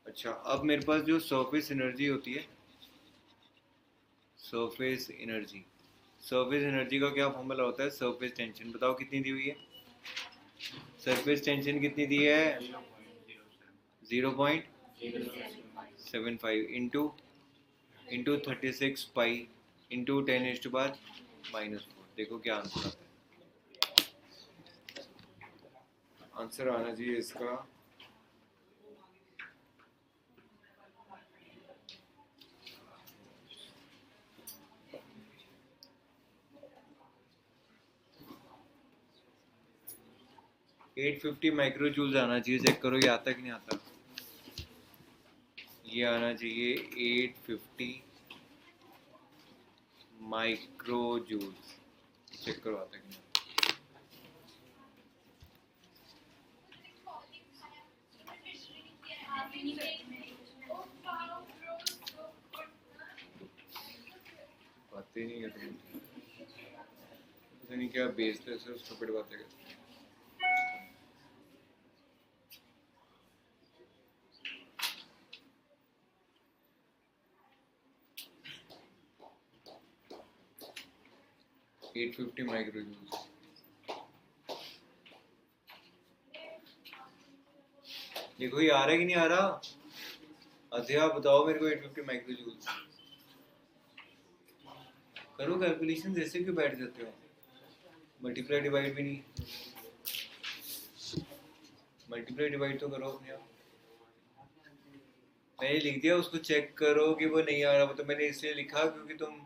S1: अच्छा, अब मेरे पास जो सरफेस एनर्जी होती है, सरफेस एनर्जी, सरफेस एनर्जी का क्या फॉर्मूला होता है? सरफेस टेंशन बताओ कितनी दी हुई है? सरफेस टेंशन कितनी दी है? 0.75 इंटू 36 पाई इंटू 10⁻⁻4। देखो क्या आंसर आता है। आंसर आना चाहिए इसका 850 माइक्रो जूल्स आना चाहिए। चेक करो ये आता कि नहीं आता। ये आना चाहिए 850 माइक्रो जूल्स। चेक करो आता कि नहीं। बातें नहीं करते, पता नहीं क्या बेसलेस है, स्टूपिड बातें करते। At 50 micro joules. देखो ये आ रहा है कि नहीं आ रहा? अध्या बताओ मेरे को 850 माइक्रो जूल्स। करो कैलकुलेशन, ऐसे क्यों बैठ जाते हो? मल्टीप्लाई डिवाइड भी नहीं, मल्टीप्लाई डिवाइड तो करो अपने आप। मैंने लिख दिया, उसको चेक करो कि वो नहीं आ रहा। वो तो मैंने इसलिए लिखा क्योंकि तुम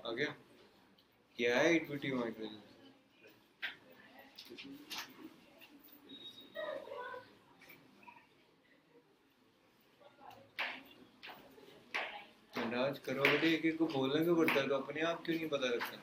S1: आ गया। क्या है 850 माइक्रो जूल्स? अंदाज करो बेटे, एक एक को बोलना क्यों पड़ता है? तो अपने आप क्यों नहीं पता लगता?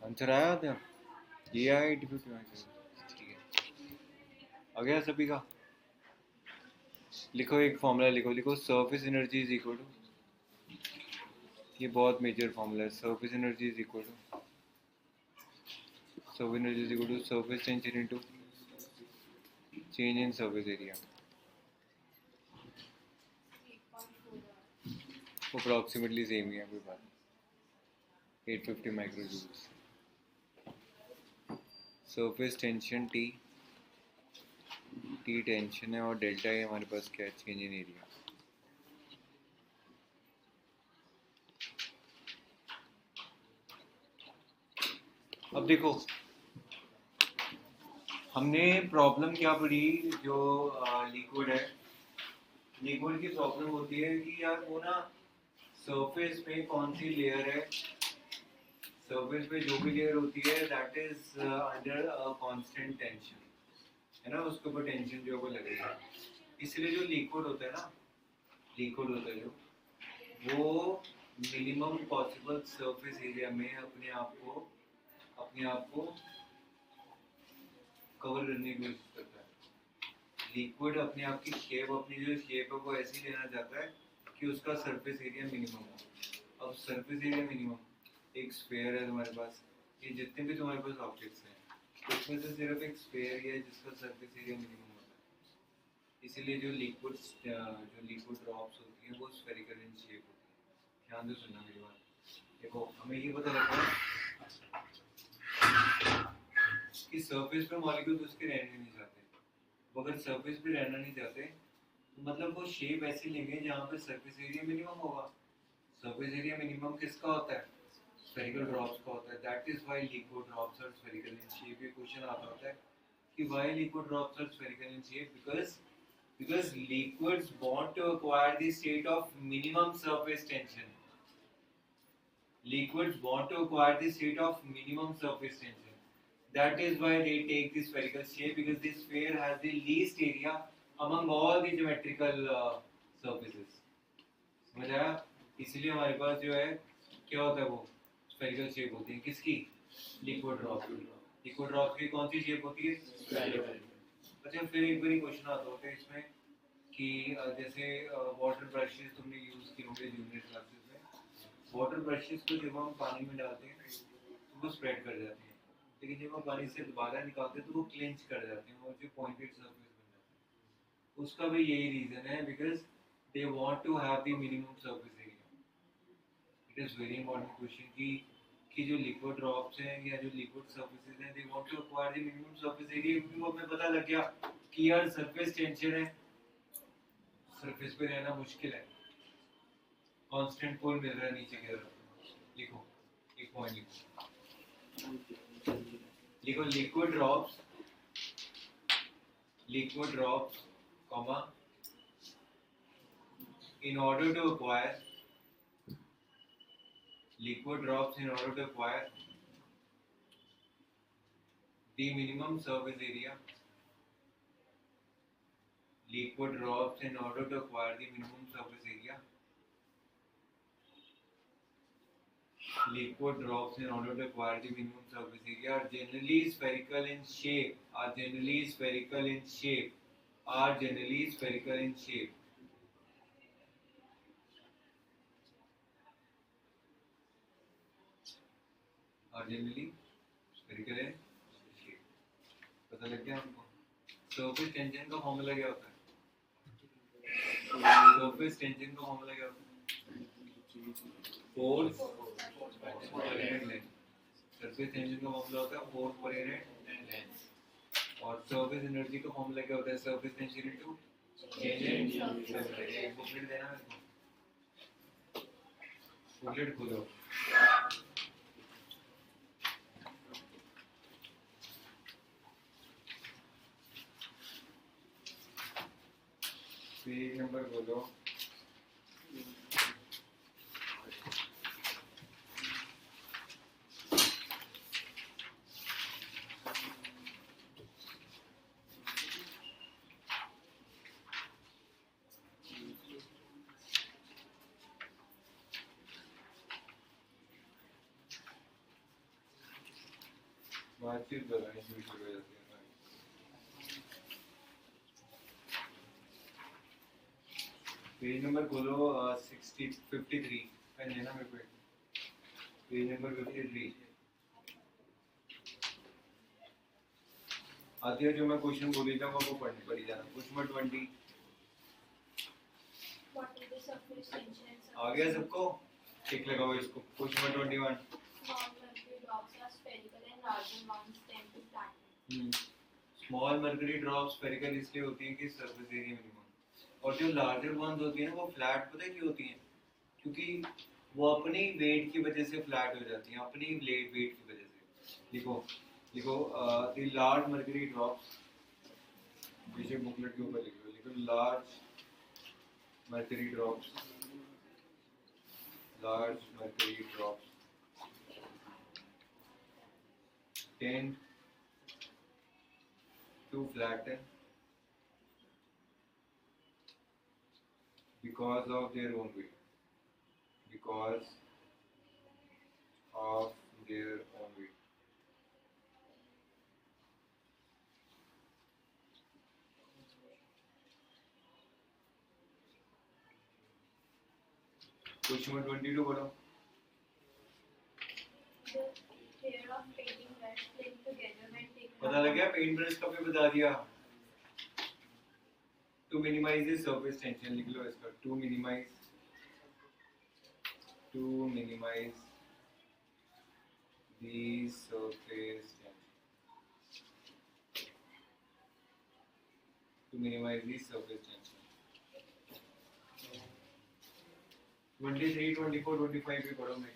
S1: आंसर आया था? ये आया 850 माइक्रो जूल्स। ठीक है, आ गया सभी का? लिखो एक फॉर्मूला, लिखो surface energy is equal to, ये बहुत मेजर फॉर्मूला है। Surface energy is equal to, surface energy is equal to surface tension into change in surface area. Approximately same ही है, कोई बात नहीं। 850 micro joules. Surface tension T, T tension है, और डेल्टा है हमारे पास क्या है? Change in area. अब देखो हमने प्रॉब्लम क्या पढ़ी, जो लिक्विड है, लिक्विड की प्रॉब्लम होती है कि यार वो ना सरफेस पे कौन सी लेयर है, सरफेस पे जो भी लेयर होती है that is under a constant tension, है ना, उसके ऊपर टेंशन जो है वो लगेगा। इसलिए जो लिक्विड होता है ना, लिक्विड होता है जो, वो मिनिमम पॉसिबल सरफेस एरिया में अपने आप को कवर करने की कोशिश करता है। लिक्विड अपने आप की शेप, अपनी जो शेप है वो ऐसी लेना चाहता है कि उसका सरफेस एरिया मिनिमम हो। अब सरफेस एरिया मिनिमम, एक स्फीयर है तुम्हारे पास, ये जितने भी तुम्हारे पास ऑब्जेक्ट्स हैं उसमें से सिर्फ एक स्फीयर ही है जिसका सरफेस एरिया मिनिमम होता है। इसीलिए जो लिक्विड ड्रॉप्स होती हैं वो स्फेरिकल इन शेप होती है। ध्यान से सुनना मेरी बात। देखो हमें ये पता लगता है कि सरफेस पे मॉलिक्यूल्स उसके रहने नहीं चाहते। वो अगर सरफेस पे रहना नहीं चाहते तो मतलब वो शेप ऐसी लेंगे जहाँ पे सरफेस एरिया मिनिमम होगा। सरफेस एरिया मिनिमम किसका होता है? स्फेरिकल ड्रॉप्स का होता है। That is why liquid drops are spherical in shape. ये क्वेश्चन आता होता है कि why liquid drops are spherical in shape, because liquids want to acquire the state of minimum surface tension. Liquids want to acquire the state of minimum surface tension. That is why they take the spherical shape, because this sphere has the least area among all the geometrical surfaces. समझ आया? इसलिए हमारे पास जो है क्या होता है, वो स्फेरिकल शेप होती है। किसकी? लिक्विड ड्रॉप की। लिक्विड ड्रॉप की कौन सी शेप होती है? स्फेरिकल। अच्छा, फिर एक बार क्वेश्चन आता होता है इसमें कि जैसे वाटर ब्रशेस तुमने यूज किए होंगे जूनियर क्लासेस में। वाटर ब्रशेस को जब हम पानी में डालते हैं तो वो स्प्रेड कर जाते हैं, लेकिन जब हम पानी से दोबारा निकालते हैं तो वो क्लेंच कर जाते हैं और जो पॉइंटेड सरफेस बन जाता है। उसका भी यही रीजन है, because they want to have the minimum surface area. It is very important question कि जो लिक्विड ड्रॉप्स हैं या जो लिक्विड सरफेसेस हैं, they want to acquire the minimum surface area, क्योंकि वो हमें पता लग गया कि यार सरफेस टेंशन है, सरफेस पे रहना मुश्किल है, कांस्टेंट पुल मिल रहा है नीचे की तरफ। लिखो, एक पॉइंट लिखो, लिखो liquid drops comma in order to acquire liquid drops in order to acquire the minimum surface area, liquid drops in order to acquire the minimum surface area, liquid drops in order to acquire the minimum surface area are generally spherical in shape, are generally spherical in shape, are generally spherical in shape, are generally spherical in shape। पता लग गया हमको? सरफेस टेंशन का फॉर्मूला क्या होता है? सरफेस टेंशन का फॉर्मूला क्या होता है? Force per unit length. Surface tension का फॉर्मूला होता है फोर्स पर यूनिट लेंथ। और सरफेस एनर्जी का फॉर्मूला क्या होता है? Surface tension into change in surface. Booklet देना मेरे को, बुकलेट खोलो। पेज नंबर बोलो। बातचीत बनानी शुरू हो जाती है। पेज नंबर खोलो 53 पेन लेना मेरे को। पेज नंबर 53 आती है, जो मैं क्वेश्चन बोली था वो पढ़ने पड़ी जाना। क्वेश्चन नंबर 20 आ गया सबको? टिक लगाओ इसको। Question number 21 small mercury drops spherical इसलिए होती हैं कि सरफेस एरिया मिनिमम, और जो लार्जर वंस होती हैं ना वो फ्लैट। पता है क्यों होती हैं? क्योंकि वो अपनी वेट की वजह से फ्लैट हो जाती हैं, अपनी वेट की वजह से। लिखो लिखो द लार्ज मर्करी ड्रॉप्स, पीछे बुकलेट के ऊपर लिखो, लिखो large mercury drops, large mercury drops tend to flatten because of their own weight, because of their own weight. Question number 22 बोलो। पता लग गया पेंट ब्रश का भी बता दिया। To minimise the surface tension लिख लो इसका। To minimise the surface tension. To minimise the surface tension. 23, 24, 25 भी पढ़ो। मैं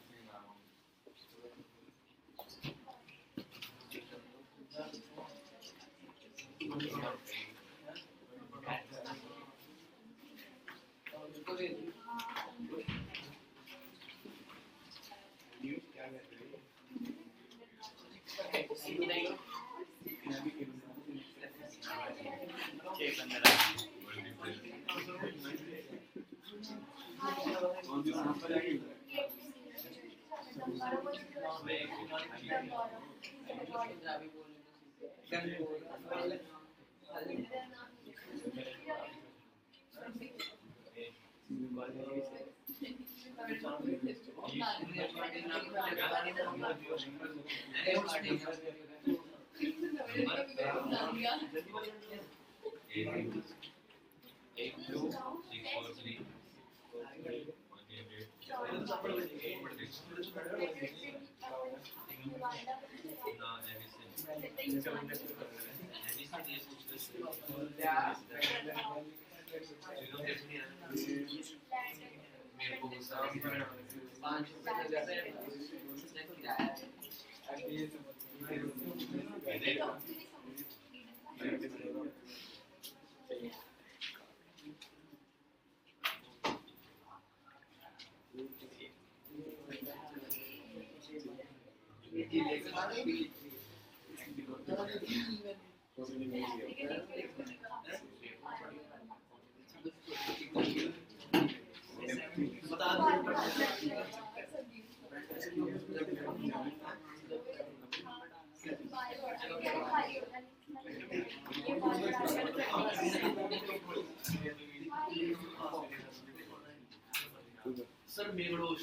S2: सर मेगड़ोश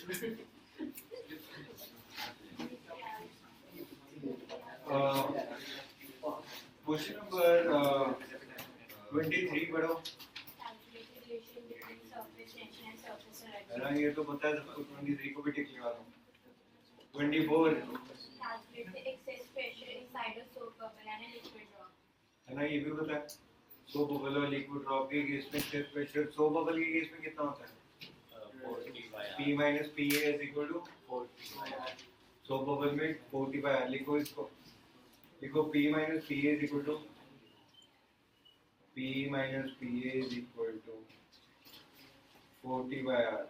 S1: क्वेश्चन नंबर 23 पढ़ो। है ना, ये तो पता है सबको। 23 को भी टिक लगा दो। 24 है ना, ये भी पता है। सोप बबल और लिक्विड ड्रॉप के केस में एक्सेस प्रेशर, सोप बबल के केस में कितना होता है? P minus PA is equal to 40. Soap bubble में 45। लिखो इसको, लिखो P minus PA is equal to 40/R।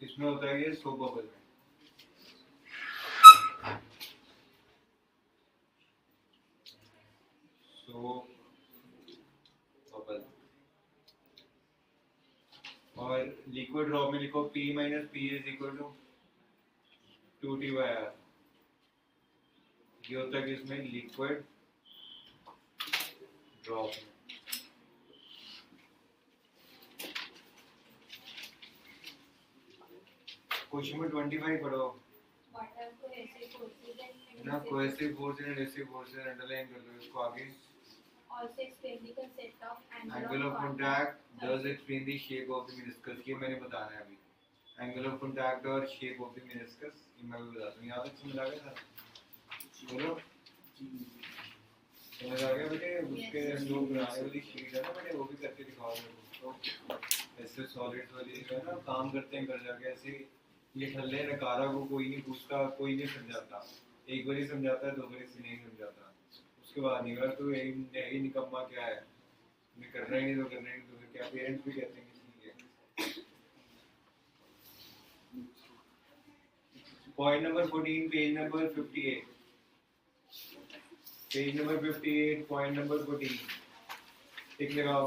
S1: इसमें होता है ये सोप बबल में। सोप बबल और लिक्विड ड्रॉप में लिखो P minus PA is equal to 2T/R। ये होता है कि इसमें लिक्विड ड्रॉप। क्वेश्चन नंबर 25 पढ़ो ना। Cohesive force and adhesive forces underline कर लो इसको आगे।
S3: Also explain the concept of
S1: Angle of contact does explain the shape of the meniscus। ये मैंने बताना है अभी। Angle of contact और shape of the meniscus ये मैं भी बताता हूँ। यहाँ तक समझ आ गया था? बोलो, समझ आ गया बेटे? उसके जो बनाने वाली शीट है ना बेटे, वो भी करके दिखाओ मेरे को। ऐसे सॉलिड वाली जो है ना, काम करते हैं घर जाके ऐसे। ये ठल्ले नकारा को कोई नहीं पूछता, कोई नहीं समझाता। एक बार ही समझाता है, दो बार से नहीं समझाता। उसके बाद नहीं तो यही निकम्मा क्या है, मैं करना ही नहीं तो करना ही नहीं। तो फिर क्या पेरेंट्स भी कहते हैं किसी के। Point number 14 page number 58। Page number 58 point number 14 टिक लगाओ।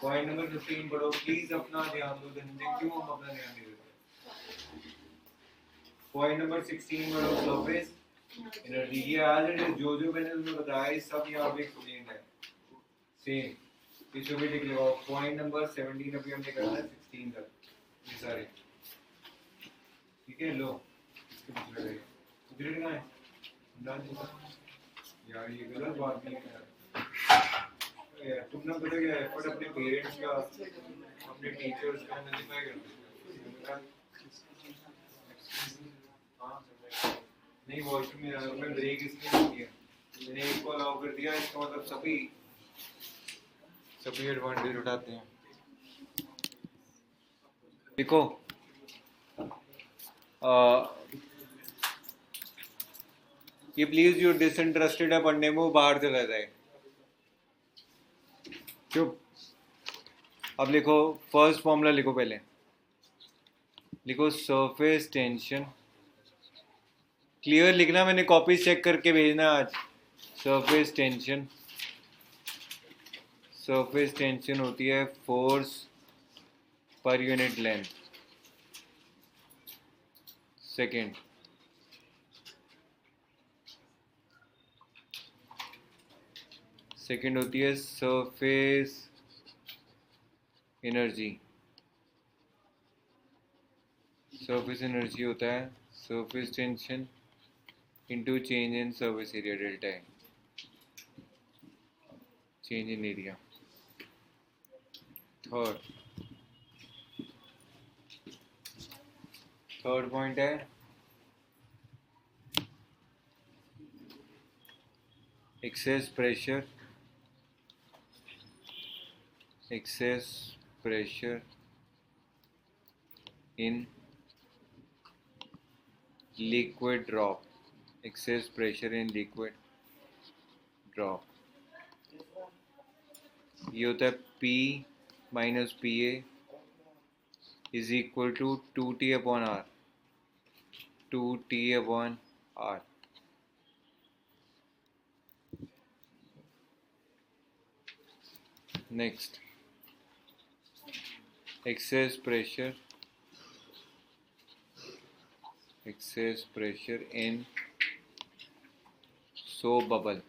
S1: पॉइंट नंबर 15 पढ़ो प्लीज, अपना ध्यान दो। धनंजय क्यों हम अपना ध्यान नहीं देते? पॉइंट नंबर 16 पढ़ो सरफेस एनर्जी। ये आज जो जो मैंने तुम्हें बताया सब यहाँ पे एक्सप्लेन है सेम। इसको भी लिख लो। पॉइंट नंबर 17 अभी हमने करना है 16 तक ये सारे, ठीक है। लो इसके पीछे लगे ग्रेड कहाँ है यार, ये गलत बात नहीं है यार। तुमने पता क्या एफर्ट अपने पेरेंट्स का, अपने टीचर्स का नलिफाई कर दिया। नहीं वॉशरूम में जाना, मैं ब्रेक इसलिए नहीं किया, मैंने एक को अलाउ कर दिया। इसका मतलब सभी एडवांटेज उठाते हैं। देखो ये प्लीज जो डिसइंटरेस्टेड है पढ़ने में वो बाहर चला जाए, चुप। अब लिखो फर्स्ट फॉर्मूला, लिखो पहले, लिखो सरफेस टेंशन। क्लियर लिखना, मैंने कॉपी चेक करके भेजना आज। सरफेस टेंशन, सरफेस टेंशन होती है force per unit length. Second, second होती है सरफेस एनर्जी। सरफेस एनर्जी होता है surface tension into change in surface area, delta है change in area. Third point है excess pressure, excess pressure in liquid drop, excess pressure in liquid drop। ये होता है P minus PA is equal to 2T upon R, 2T upon R। Next, excess pressure in soap bubble,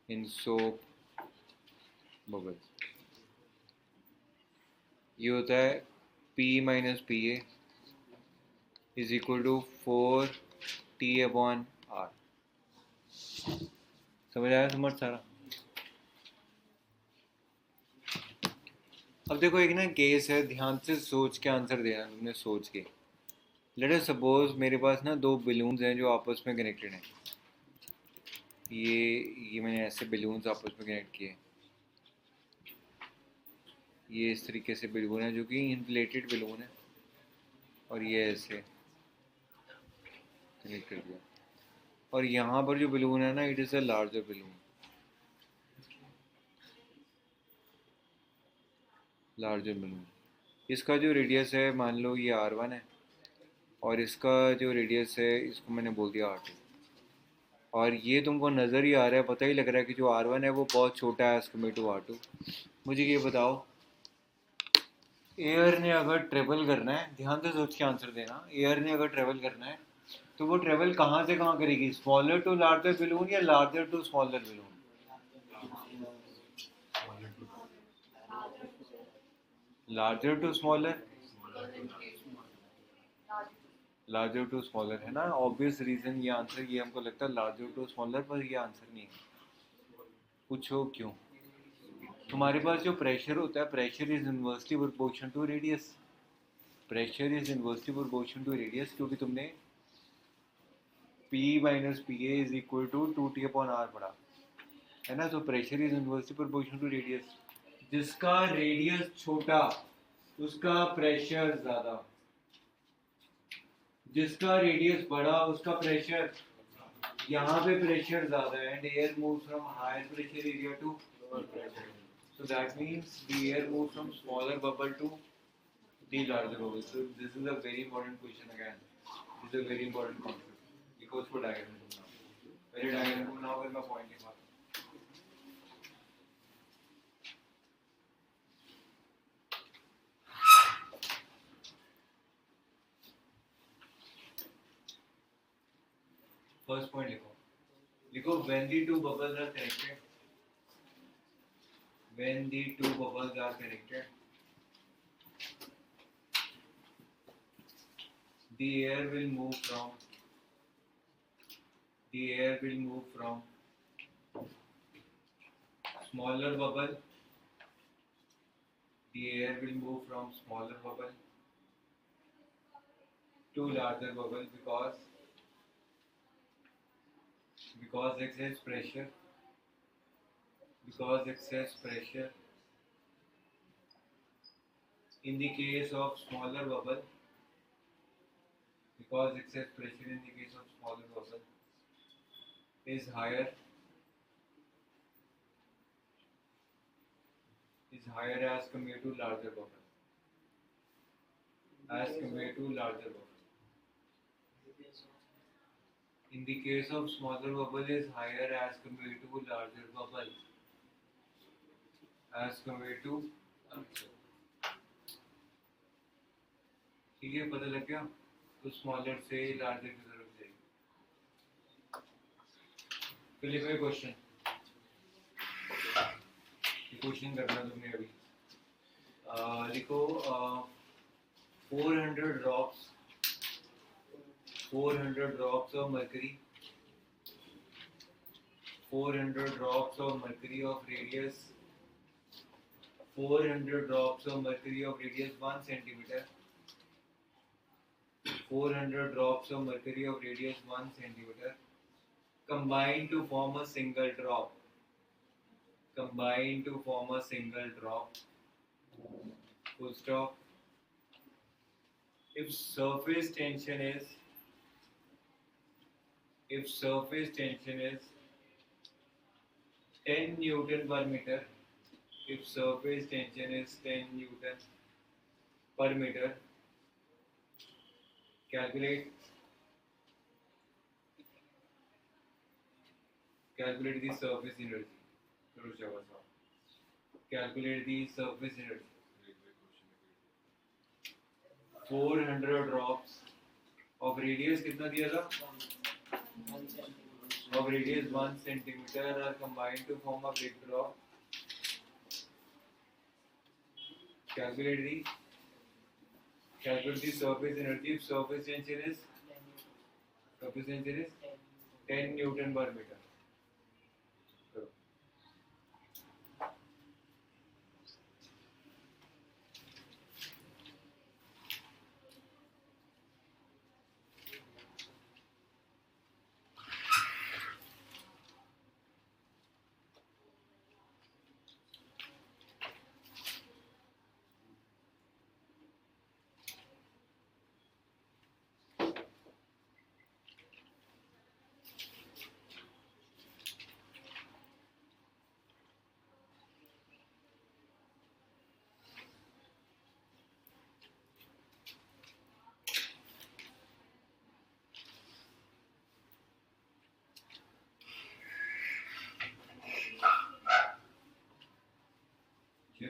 S1: in soap bubble। ये होता है P minus PA is equal to 4T upon R। समझ आया समझ सारा? अब देखो एक ना केस है, ध्यान से सोच के आंसर देना तुमने, सोच के। लेट अस सपोज मेरे पास ना दो बलून्स हैं जो आपस में कनेक्टेड हैं। ये मैंने ऐसे बलून्स आपस में कनेक्ट किए। ये इस तरीके से बलून है जो कि इन्फ्लेटेड बलून है, और ये ऐसे कनेक्ट कर दिया। और यहाँ पर जो बलून है ना, it is a larger balloon, larger balloon. इसका जो रेडियस है मान लो ये R1 है, और इसका जो रेडियस है इसको मैंने बोल दिया R2। और ये तुमको नज़र ही आ रहा है, पता ही लग रहा है कि जो R1 है वो बहुत छोटा है एज कम्पेयर टू R2। मुझे ये बताओ, एयर ने अगर ट्रेवल करना है, ध्यान से सोच के आंसर देना, एयर ने अगर ट्रेवल करना है तो वो ट्रेवल कहाँ से कहाँ करेगी? स्मॉलर टू लार्जर बलून या larger to smaller balloon? Larger to smaller, larger to smaller है ना, ऑब्वियस रीजन। ये आंसर ये हमको लगता है लार्जर टू स्मॉलर, पर ये आंसर नहीं है। पूछो क्यों? तुम्हारे पास जो प्रेशर होता है, pressure is inversely proportion to radius. Pressure is inversely proportion to radius, क्योंकि तुमने P minus P A is equal to 2T upon R पढ़ा है ना। तो pressure is inversely proportion to radius. जिसका रेडियस छोटा उसका प्रेशर ज़्यादा, जिसका रेडियस बड़ा उसका प्रेशर, यहाँ पे प्रेशर ज़्यादा है। And air moves from higher pressure area to lower pressure, so that means the air moves from smaller bubble to the larger bubble। So this is a very important question again, this is a very important concept। लिखो उसको डायग्राम में बनाओ, पहले डायग्राम को बनाओ फिर मैं पॉइंट लिखवाता हूँ। देखो when the two bubbles are connected, when the two bubbles are connected, the air will move from smaller bubble, the air will move from smaller bubble to larger bubble because excess pressure in the case of smaller bubble, because excess pressure in the case of smaller bubble is higher as compared to larger bubble. In the case of smaller bubble is higher as compared to larger bubble. ठीक है, पता लग गया? तो स्मॉलर से लार्जर की तरफ जाएगी. तो लिखो ये क्वेश्चन करना तुमने अभी. लिखो 400 drops of mercury, 400 drops of mercury of radius 1 centimeter, 400 drops of mercury of radius 1 centimeter combine to form a single drop. Full stop. If surface tension is 10 Newton per meter, calculate the surface energy. Calculate the surface energy. 400 drops of radius कितना दिया था? Of radius 1 centimeter are combined to form a big drop. Calculate the surface energy. If surface tension is 10 Newton per meter.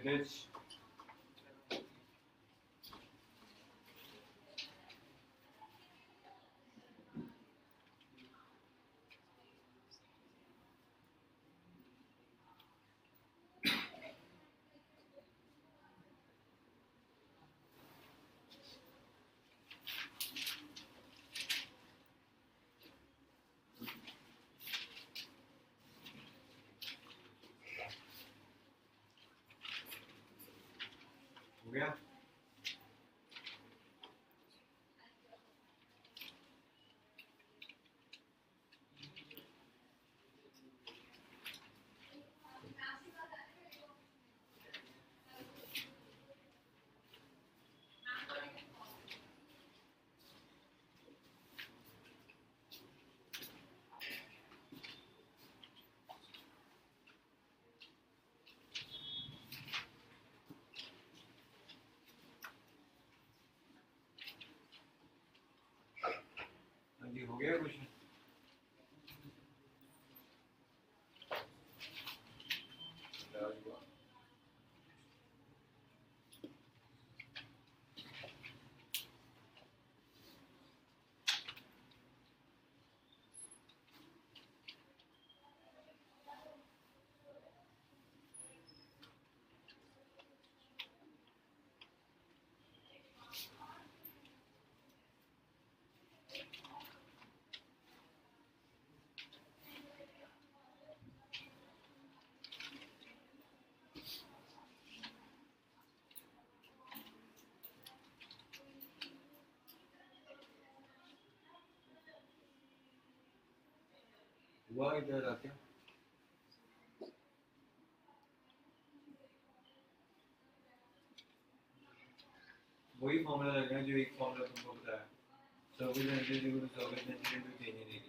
S1: This हो गया. ये हो गया क्वेश्चन. हुआ इधर आके वही फॉर्मूला लग रहा है जो एक फॉर्मूला तुमको बताया, surface energy equal to surface energy into change in area.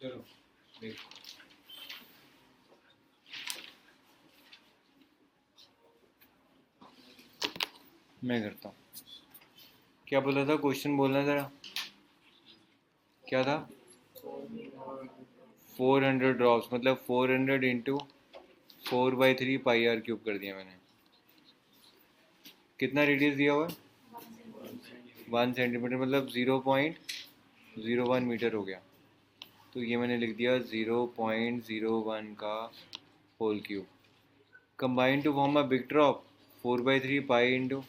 S1: चलो देखो, मैं करता हूँ। क्या बोला था, क्वेश्चन बोलना जरा, क्या था? 400 ड्रॉप्स मतलब 400 इंटू 4/3 पाई आर क्यूब कर दिया मैंने। कितना रेडियस दिया हुआ है? 1 सेंटीमीटर मतलब 0.01 मीटर हो गया। तो ये मैंने लिख दिया 0.01 का whole cube. Combine to form a big drop, 4/3 pi into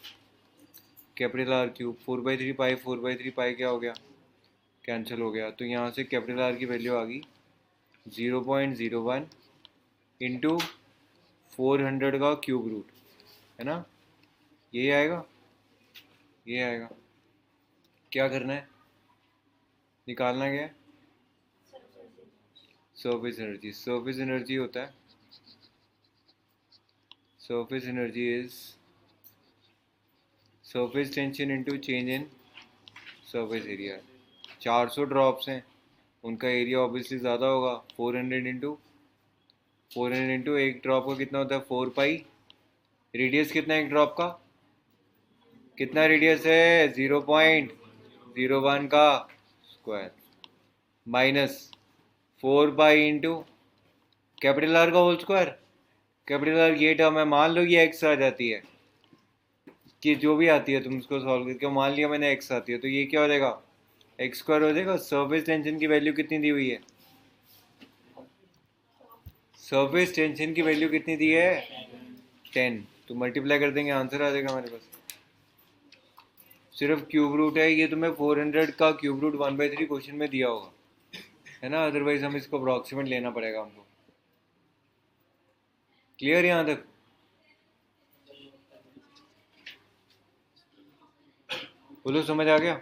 S1: capital R cube. 4/3 pi 4/3 pi क्या हो गया? कैंसिल हो गया। तो यहाँ से कैपिटल आर की वैल्यू आ गई 0.01 इंटू 400 का क्यूब रूट, है ना? यही आएगा, ये आएगा। क्या करना है, निकालना क्या है? Surface energy. सरफेस एनर्जी होता है, surface energy is surface tension into change in surface area. 400 drops हैं, उनका एरिया ऑब्वियसली ज़्यादा होगा। 400 इंटू एक ड्रॉप का कितना होता है? 4 पाई। रेडियस कितना है एक ड्रॉप का? कितना रेडियस है? 0.01 का square minus 4 pi into capital are का होल स्क्वायर। कैपिटल आर ये टर्म है, मान लो ये एक्स आ जाती है, कि जो भी आती है तुम उसको सॉल्व करके मान लिया मैंने एक्स आती है, तो ये क्या हो जाएगा? एक्स स्क्वायर हो जाएगा। सरफेस टेंशन की वैल्यू कितनी दी हुई है? सरफेस टेंशन की वैल्यू कितनी दी है? 10। तो मल्टीप्लाई कर देंगे, आंसर आ जाएगा हमारे पास। सिर्फ क्यूब रूट है ये, तुम्हें 400 का क्यूब रूट 1/3 क्वेश्चन में दिया होगा, है ना? अदरवाइज हम इसको अप्रॉक्सीमेट लेना पड़ेगा हमको। क्लियर यहाँ तक? बोलो समझ आ गया?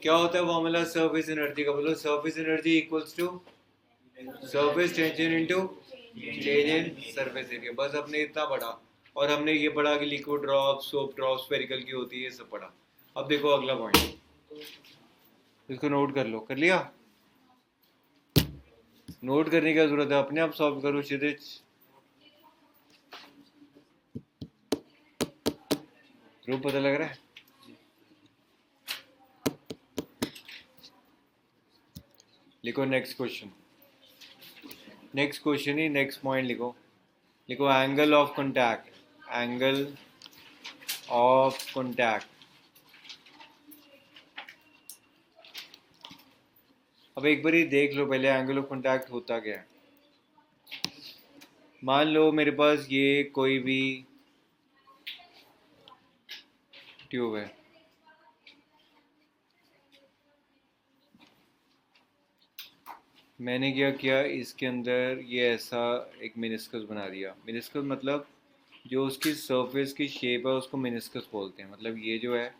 S1: क्या होता है फॉर्मूला सरफेस एनर्जी का? बोलो surface energy equals to surface tension into change in surface area. बस हमने इतना पढ़ा, और हमने ये पढ़ा कि liquid drop, soap drop spherical की होती है, ये सब पढ़ा। अब देखो अगला पॉइंट, इसको नोट कर लो। कर लिया? नोट करने की जरूरत है, अपने आप सॉल्व करो क्षितिज। ध्रुव पता लग रहा है? लिखो नेक्स्ट क्वेश्चन। नेक्स्ट क्वेश्चन ही नेक्स्ट पॉइंट लिखो। लिखो angle of contact, angle of contact. अब एक बार ही देख लो पहले एंगल ऑफ कॉन्टैक्ट होता क्या है। मान लो मेरे पास ये कोई भी ट्यूब है, मैंने क्या किया, इसके अंदर ये ऐसा एक मिनिस्कस बना दिया। मिनिस्कस मतलब जो उसकी सरफेस की शेप है उसको मिनिस्कस बोलते हैं। मतलब ये जो है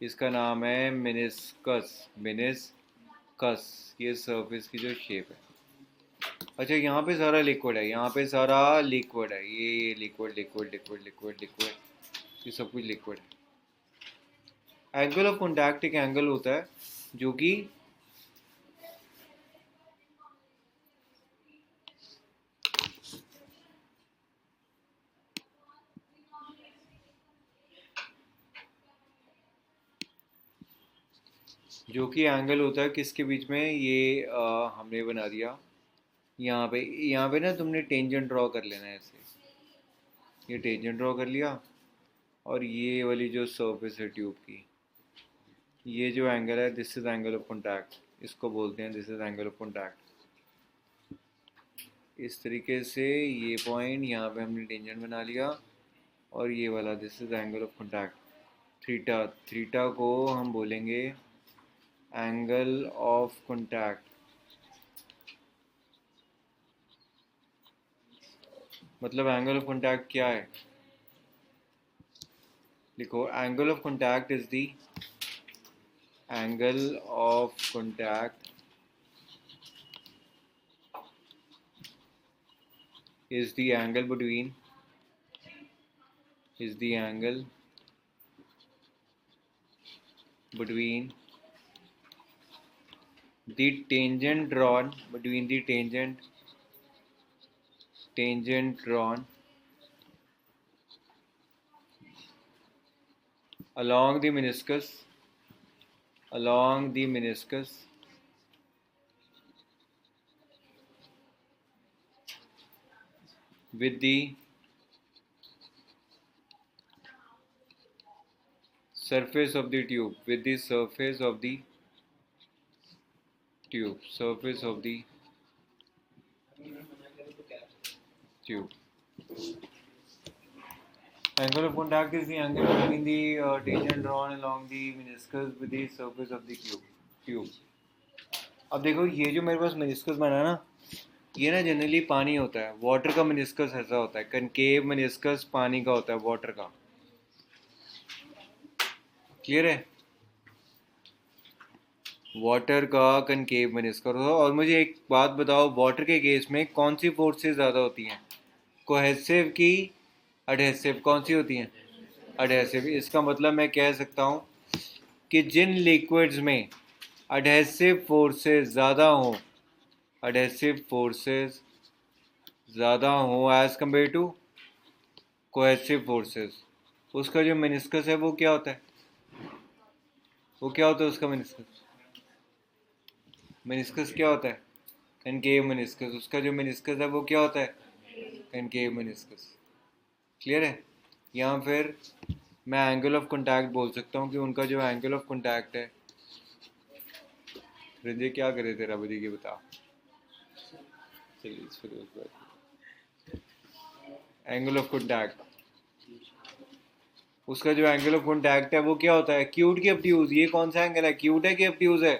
S1: इसका नाम है मिनिस्कस, मिनिस्कस, ये सरफेस की जो शेप है। अच्छा यहाँ पे सारा लिक्विड है, यहाँ पे सारा लिक्विड है, ये liquid liquid liquid liquid liquid, ये सब कुछ लिक्विड है। एंगल ऑफ कॉन्टैक्ट एक एंगल होता है जो कि एंगल होता है किसके बीच में? ये हमने बना दिया यहाँ पे। यहाँ पे ना तुमने टेंजेंट ड्रॉ कर लेना है ऐसे, ये टेंजेंट ड्रॉ कर लिया, और ये वाली जो सरफेस है ट्यूब की, ये जो एंगल है this is angle of contact, इसको बोलते हैं this is angle of contact. इस तरीके से ये पॉइंट यहाँ पे हमने टेंजेंट बना लिया, और ये वाला this is angle of contact theta. Theta को हम बोलेंगे एंगल ऑफ कॉन्टैक्ट। मतलब एंगल ऑफ कॉन्टैक्ट क्या है, लिखो angle of contact is the angle of contact is the angle between the tangent drawn along the meniscus with the surface of the tube, surface of the tube. Angle of contact is the angle between the tangent drawn along the meniscus with the surface of the tube. अब देखो ये जो मेरे पास मेनिस्कस बना ना, ये ना जनरली पानी होता है, वाटर का मेनिस्कस ऐसा होता है, कनकेव मेनिस्कस पानी का होता है, वाटर का। क्लियर है? वाटर का कनकेव मेनिस्कस होता है। और मुझे एक बात बताओ, वाटर के केस में कौन सी फोर्सेस ज़्यादा होती हैं, कोहेसिव की एडहेसिव? कौन सी होती हैं? एडहेसिव। इसका मतलब मैं कह सकता हूँ कि जिन लिक्विड्स में एडहेसिव फोर्सेस ज़्यादा हों as compared to cohesive forces, उसका जो मेनिस्कस है वो क्या होता है? उसका मेनिस्कस क्या होता है? Concave meniscus. उसका जो मेनिस्कस है वो क्या होता है? Concave meniscus. क्लियर है? यहाँ फिर मैं एंगल ऑफ कॉन्टैक्ट बोल सकता हूँ कि उनका जो एंगल ऑफ कॉन्टैक्ट है, रिंजे क्या करे तेरा बदी की बता। चलिए एंगल ऑफ कॉन्टैक्ट, उसका जो एंगल ऑफ कॉन्टैक्ट है वो क्या होता है? एक्यूट की ऑब्ट्यूज। ये कौन सा एंगल है? एक्यूट है कि ऑब्ट्यूज है?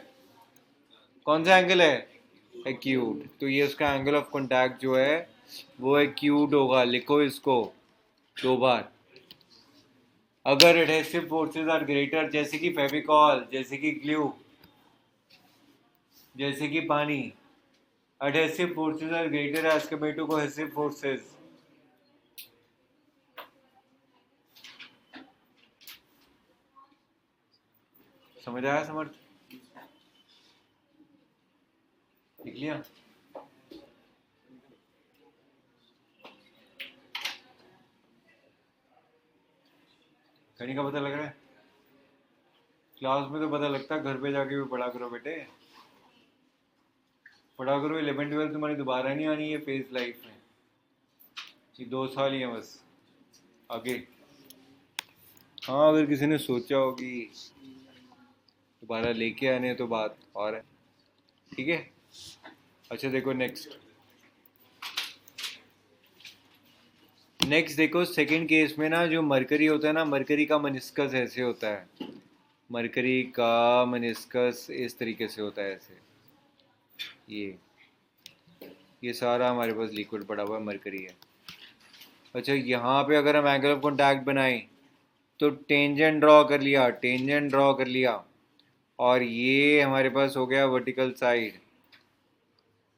S1: कौन सा एंगल है? एक्यूट। तो ये उसका एंगल ऑफ कॉन्टैक्ट जो है वो एक्यूट होगा। लिखो इसको 2 बार। अगर एडहेसिव फोर्सेस आर ग्रेटर, जैसे कि फेविकॉल, जैसे कि ग्लू, जैसे कि पानी, adhesive forces are greater as compared to cohesive forces. समझ आया? समझ लिख लिया? कहीं का पता लग रहा है? क्लास में तो पता लगता है, घर पे जाके भी पढ़ा करो बेटे, पढ़ा करो। 11th-12th तुम्हारी दोबारा नहीं आनी है फेज लाइफ में, ये 2 साल ही है बस आगे। हाँ, अगर किसी ने सोचा हो कि दोबारा लेके आने तो बात और है, ठीक है? अच्छा देखो नेक्स्ट देखो सेकंड केस में ना, जो मरकरी होता है ना, मरकरी का मेनिस्कस ऐसे होता है। मरकरी का मेनिस्कस इस तरीके से होता है, ऐसे। ये सारा हमारे पास लिक्विड पड़ा हुआ मरकरी है। अच्छा, यहाँ पे अगर हम एंगल ऑफ कॉन्टैक्ट बनाएं तो टेंजेंट ड्रॉ कर लिया, और ये हमारे पास हो गया वर्टिकल साइड।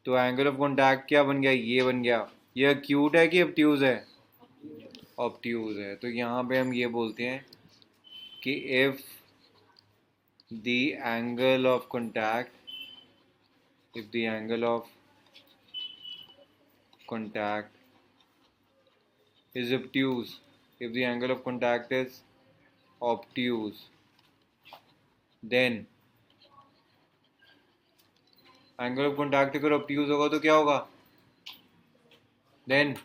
S1: तो एंगल ऑफ कॉन्टैक्ट क्या बन गया? ये बन गया। ये एक्यूट है कि ऑब्ट्यूज है? ऑब्ट्यूज है। तो यहाँ पे हम ये बोलते हैं कि if the angle of contact is obtuse, if the angle of contact is obtuse, then angle of contact अगर ऑब्ट्यूज होगा तो क्या होगा? देन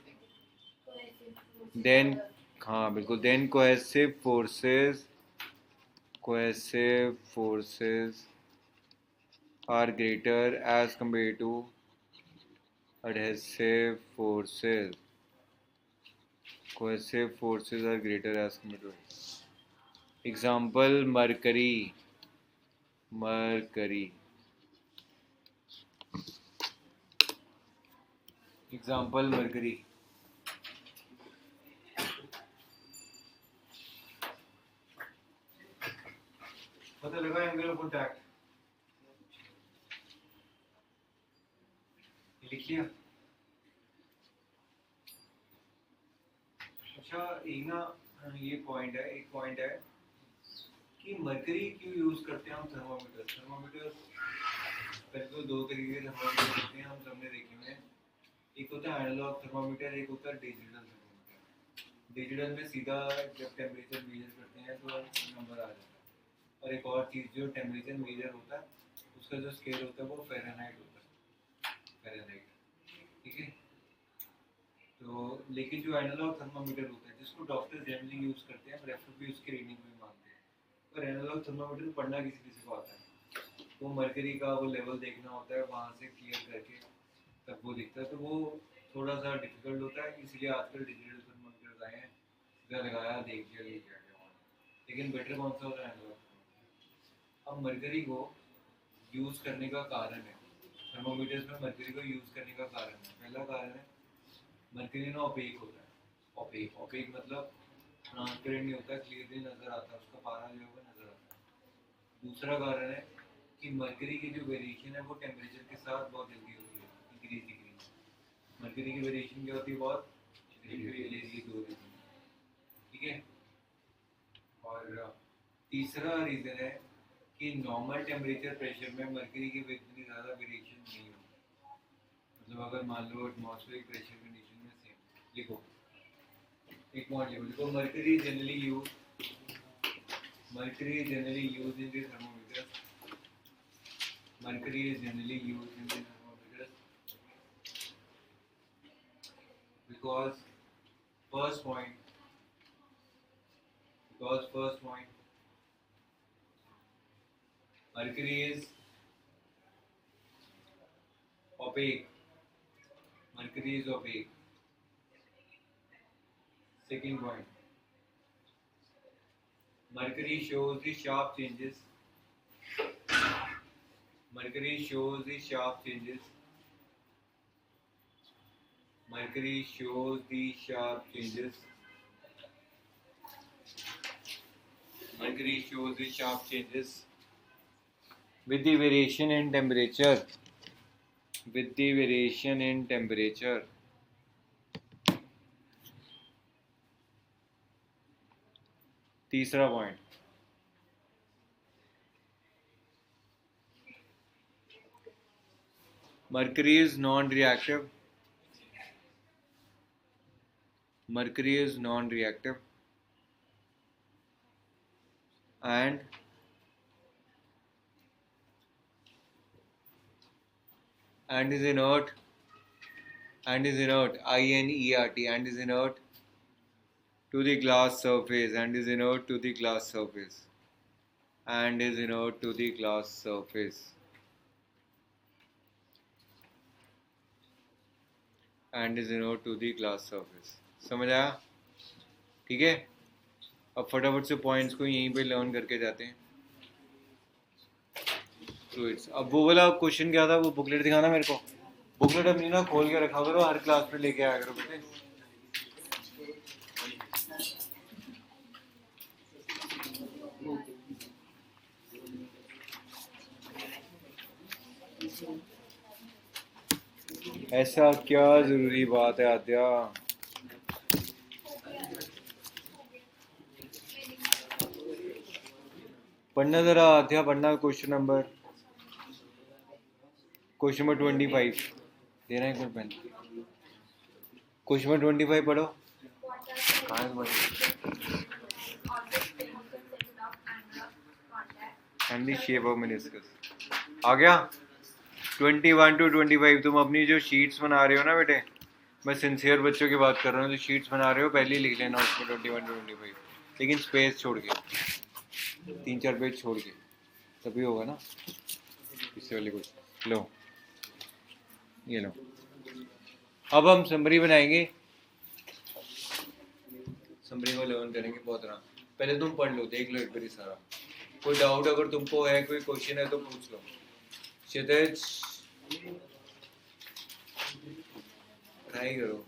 S1: हाँ बिल्कुल. Then cohesive forces are greater as compared to adhesive forces. Cohesive forces are greater as compared to. Example: mercury. Example: mercury. पता लगा एंगल ऑफ कॉन्टैक्ट लिख लिया. अच्छा एक पॉइंट है कि मरकरी क्यों यूज करते हैं हम थर्मामीटर. पहले तो दो तरीके के थर्मामीटर होते हैं, हम सबने देखे हुए हैं. एक होता है एनालॉग थर्मामीटर, एक होता है डिजिटल थर्मामीटर. डिजिटल में सीधा जब टेम्परेचर मेजर करते हैं तो नंबर आ जाता है. और एक और चीज़ जो टेम्परेचर मेजर होता है उसका जो स्केल होता है वो फ़ारेनहाइट होता है. फ़ारेनहाइट, ठीक है. तो लेकिन जो एनालॉग थर्मामीटर होता है जिसको डॉक्टर जनरली यूज़ करते हैं, रेफर भी उसकी रीडिंग में मानते हैं. पर एनालॉग थर्मामीटर पढ़ना किसी किसी को आता है, तो मरकरी का वो लेवल देखना होता है, वहाँ से क्लियर करके तब वो दिखता है. तो वो थोड़ा सा डिफिकल्ट होता है, इसलिए आजकल डिजिटल थर्मामीटर आए हैं. सीधा लगाया, देख लिया कि क्या क्या. लेकिन बेटर कौन सा होता है एनालॉग. अब मरकरी को यूज़ करने का कारण है, थर्मामीटर्स में मरकरी को यूज़ करने का कारण है. पहला कारण है मरकरी ना ओपेक होता है. ओपेक मतलब ट्रांसपेरेंट नहीं होता, क्लियरली नज़र आता है, उसका पारा जो है वो नज़र आता है. दूसरा कारण है कि मरकरी की जो वेरिएशन है वो टेम्परेचर के साथ बहुत जल्दी होती है, डिक्रीज. मरकरी की वेरिएशन क्या होती है, बहुत डिक्रीज होती है, ठीक है. और तीसरा रीज़न है कि नॉर्मल टेम्परेचर प्रेशर में मरकरी की इतनी ज़्यादा वेरिएशन नहीं होती. मतलब अगर मान लो एटमॉस्फेरिक प्रेशर कंडीशन में सेम लिखो, एक पॉइंट लिखो. Mercury generally use in the thermometer. Mercury is generally used in the thermometers because first point, mercury is opaque. Second point, mercury shows the sharp changes. Mercury shows the sharp changes with the variation in temperature. तीसरा point, mercury is non-reactive. And is inert, and is inert to the glass surface, समझ आया, ठीक है. अब फटाफट से पॉइंट्स को यहीं पे लर्न करके जाते हैं. फ्लूइड्स. अब वो वाला क्वेश्चन क्या था, वो बुकलेट दिखाना मेरे को. बुकलेट अपनी ना खोल के रखा करो, हर क्लास में लेके आया करो बेटे. ऐसा क्या जरूरी बात है आद्या. पढ़ना जरा आद्या, पढ़ना क्वेश्चन नंबर 25 देना एक मिनट पेन. क्वेश्चन नंबर 25 पढ़ो. कहाँ है and the shape of meniscus. आ गया 21 to 25. तुम अपनी जो शीट्स बना रहे हो ना बेटे, मैं सिंसियर बच्चों की बात कर रहा हूँ, जो शीट्स बना रहे हो पहले ही लिख लेना उसमें 21 to 25, लेकिन स्पेस छोड़ के, 3-4 पेज छोड़ के, तभी होगा ना। इससे वाली कुछ लो, ये लो। अब हम समरी बनाएंगे, समरी को लर्न करेंगे बहुत तरह। पहले तुम पढ़ लो, देख लो एक बार सारा। कोई डाउट अगर तुमको है, कोई क्वेश्चन है तो पूछ लो। क्षितिज ट्राई करो।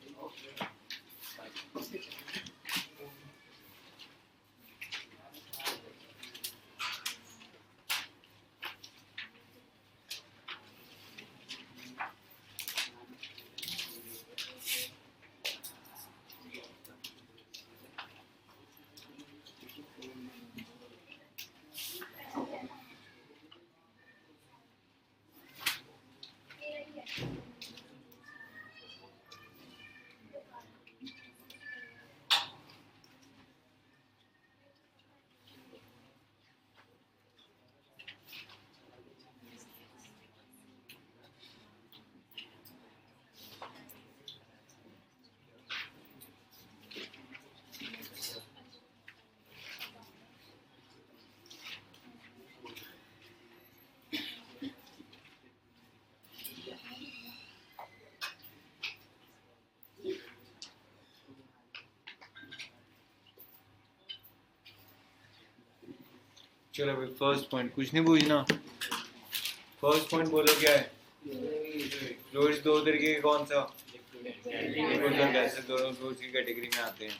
S1: चलो भाई, फर्स्ट पॉइंट कुछ नहीं पूछना। फर्स्ट पॉइंट बोलो क्या है? फ्लूइड्स दो तरीके के, कौन सा? लिक्विड और गैसेस, दोनों फ्लूइड्स की कैटेगरी में आते हैं।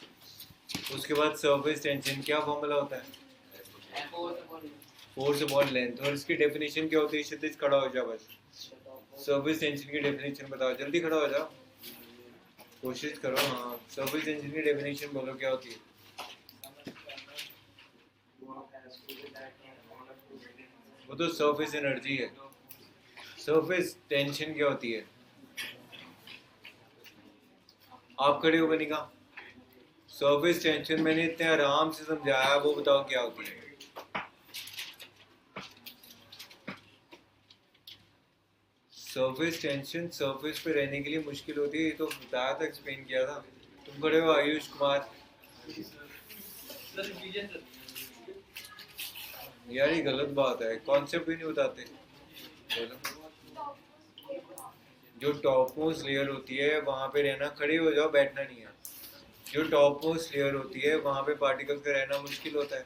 S1: उसके बाद सरफेस टेंशन, क्या फॉर्मूला होता है? Force upon length. और इसकी डेफिनेशन क्या होती है? क्षितिज खड़ा हो जाओ बस। सरफेस टेंशन की डेफिनेशन बताओ, जल्दी खड़ा हो जाओ, कोशिश करो। हाँ, सरफेस टेंशन की डेफिनेशन बोलो क्या होती है? वो तो सरफेस एनर्जी है। सरफेस टेंशन क्या होती है? आप खड़े हो बनिका। सरफेस टेंशन मैंने इतने आराम से समझाया, वो बताओ क्या होती है? सरफेस टेंशन सरफेस पे रहने के लिए मुश्किल होती है, ये तो बताया था, एक्सप्लेन किया था। तुम खड़े हो आयुष कुमार। यार ये गलत बात है, कॉन्सेप्ट भी नहीं बताते। जो टॉप मोस्ट लेयर होती है वहां पे रहना, खड़े हो जाओ, बैठना नहीं है। जो टॉप मोस्ट लेयर होती है वहां पे पार्टिकल का रहना मुश्किल होता है,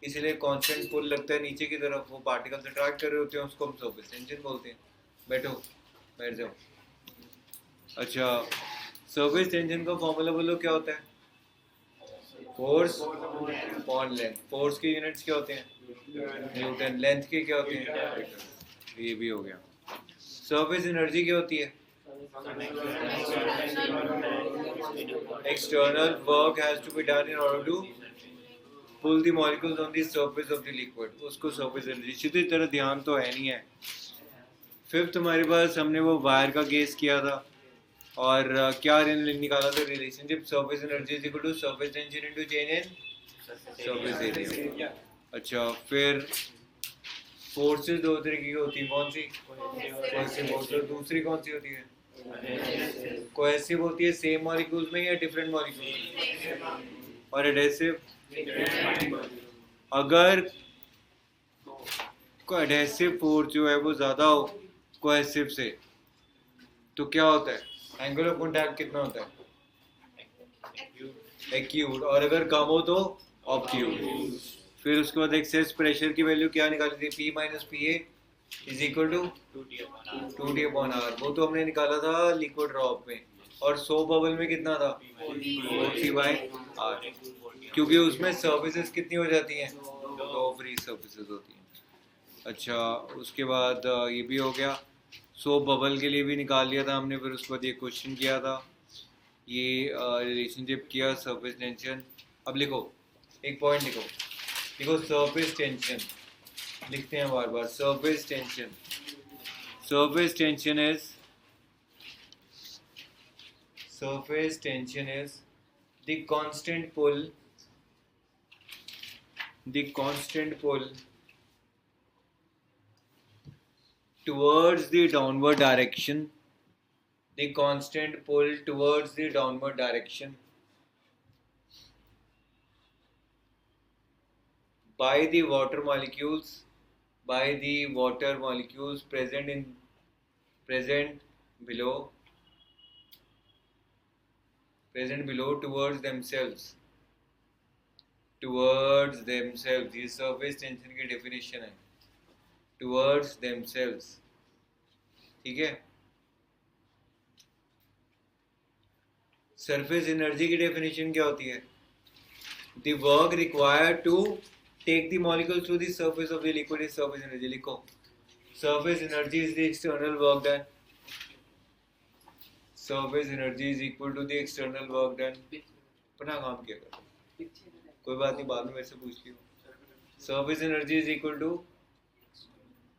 S1: इसलिए कांस्टेंट पुल लगता है नीचे की तरफ, वो पार्टिकल्स अट्रैक्ट कर रहे होते हैं, उसको हम सरफेस टेंशन बोलते हैं। बैठो, बैठ जाओ। अच्छा, सरफेस टेंशन का फॉर्मूला बोलो क्या होता है? Force upon length. फोर्स के यूनिट्स क्या होते हैं? न्यूटन। लेंथ के क्या होते हैं? ये भी हो गया। सरफेस एनर्जी क्या होती है? External work has to be done in order to pull the molecules on the surface of the liquid, उसको surface energy। सीधी तरह ध्यान तो है नहीं है। फिफ्थ हमारे पास हमने वो वायर का केस किया था, और क्या निकाला था relationship? Surface energy is equal to surface tension into change in surface area. अच्छा, फिर फोर्सेस दो तरीके की होती हैं, कौन सी? Cohesive force. और दूसरी कौन सी होती है? कोहेसिव होती है सेम मॉलिक्यूल्स में या डिफरेंट मॉलिक्यूल्स में? और एडेसिव? अगर एडेसिव फोर्स जो है वो ज़्यादा हो कोहेसिव से, तो क्या होता है? एंगल ऑफ कॉन्टैक्ट कितना होता है? एक्यूट। और अगर कम हो तो ऑब्ट्यूट। फिर उसके बाद एक्सेस प्रेशर की वैल्यू क्या निकाली थी? P minus P A is equal to 2T upon R. वो तो हमने निकाला था लिक्विड ड्रॉप में। और सोप बबल में कितना था? 4C/R, क्योंकि उसमें सर्विसेज कितनी हो जाती हैं? दो फ्री सर्विसेज होती हैं। अच्छा, उसके बाद ये भी हो गया। सोप बबल के लिए भी निकाल लिया था हमने। फिर उसके बाद ये क्वेश्चन किया था, ये रिलेशनशिप किया, सरफेस टेंशन। अब लिखो, एक पॉइंट लिखो, लिखो सरफेस टेंशन। लिखते हैं बार बार, surface tension. Surface tension is the constant pull towards the downward direction the constant pull towards the downward direction by the water molecules present below towards themselves. ये surface tension की definition है, towards themselves. ठीक है. सरफेस एनर्जी की डेफिनेशन क्या होती है? The work required to take the molecules to the surface of the liquid is surface energy. लिखो, surface energy is the external work done. Surface energy is equal to the external work done. अपना काम किया कर, कोई बात नहीं, बाद में मेरे से पूछ लियो. Surface energy is equal to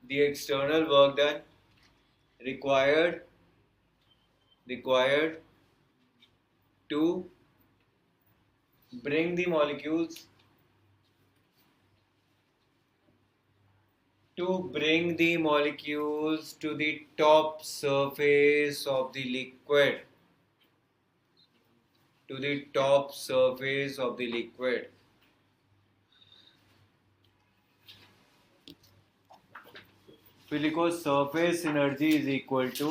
S1: the external work done required to bring the molecules to the top surface of the liquid, फिर लिखो surface energy is equal to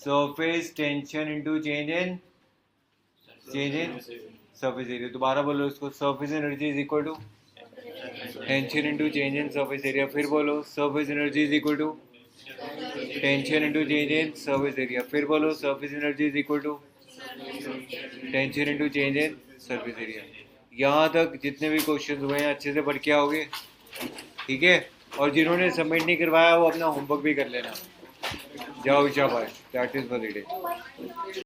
S1: surface tension into change in surface area. दोबारा बोलो इसको, surface energy is equal to tension into change in surface area. फिर बोलो, surface energy is equal to tension into change in surface area. फिर बोलो, surface energy is equal to tension into change in surface area. यहाँ तक जितने भी क्वेश्चन हुए हैं अच्छे से पढ़ के आओगे, ठीक है. और जिन्होंने सबमिट नहीं करवाया वो अपना होमवर्क भी कर लेना. जाओ शाबाश, that is for the day.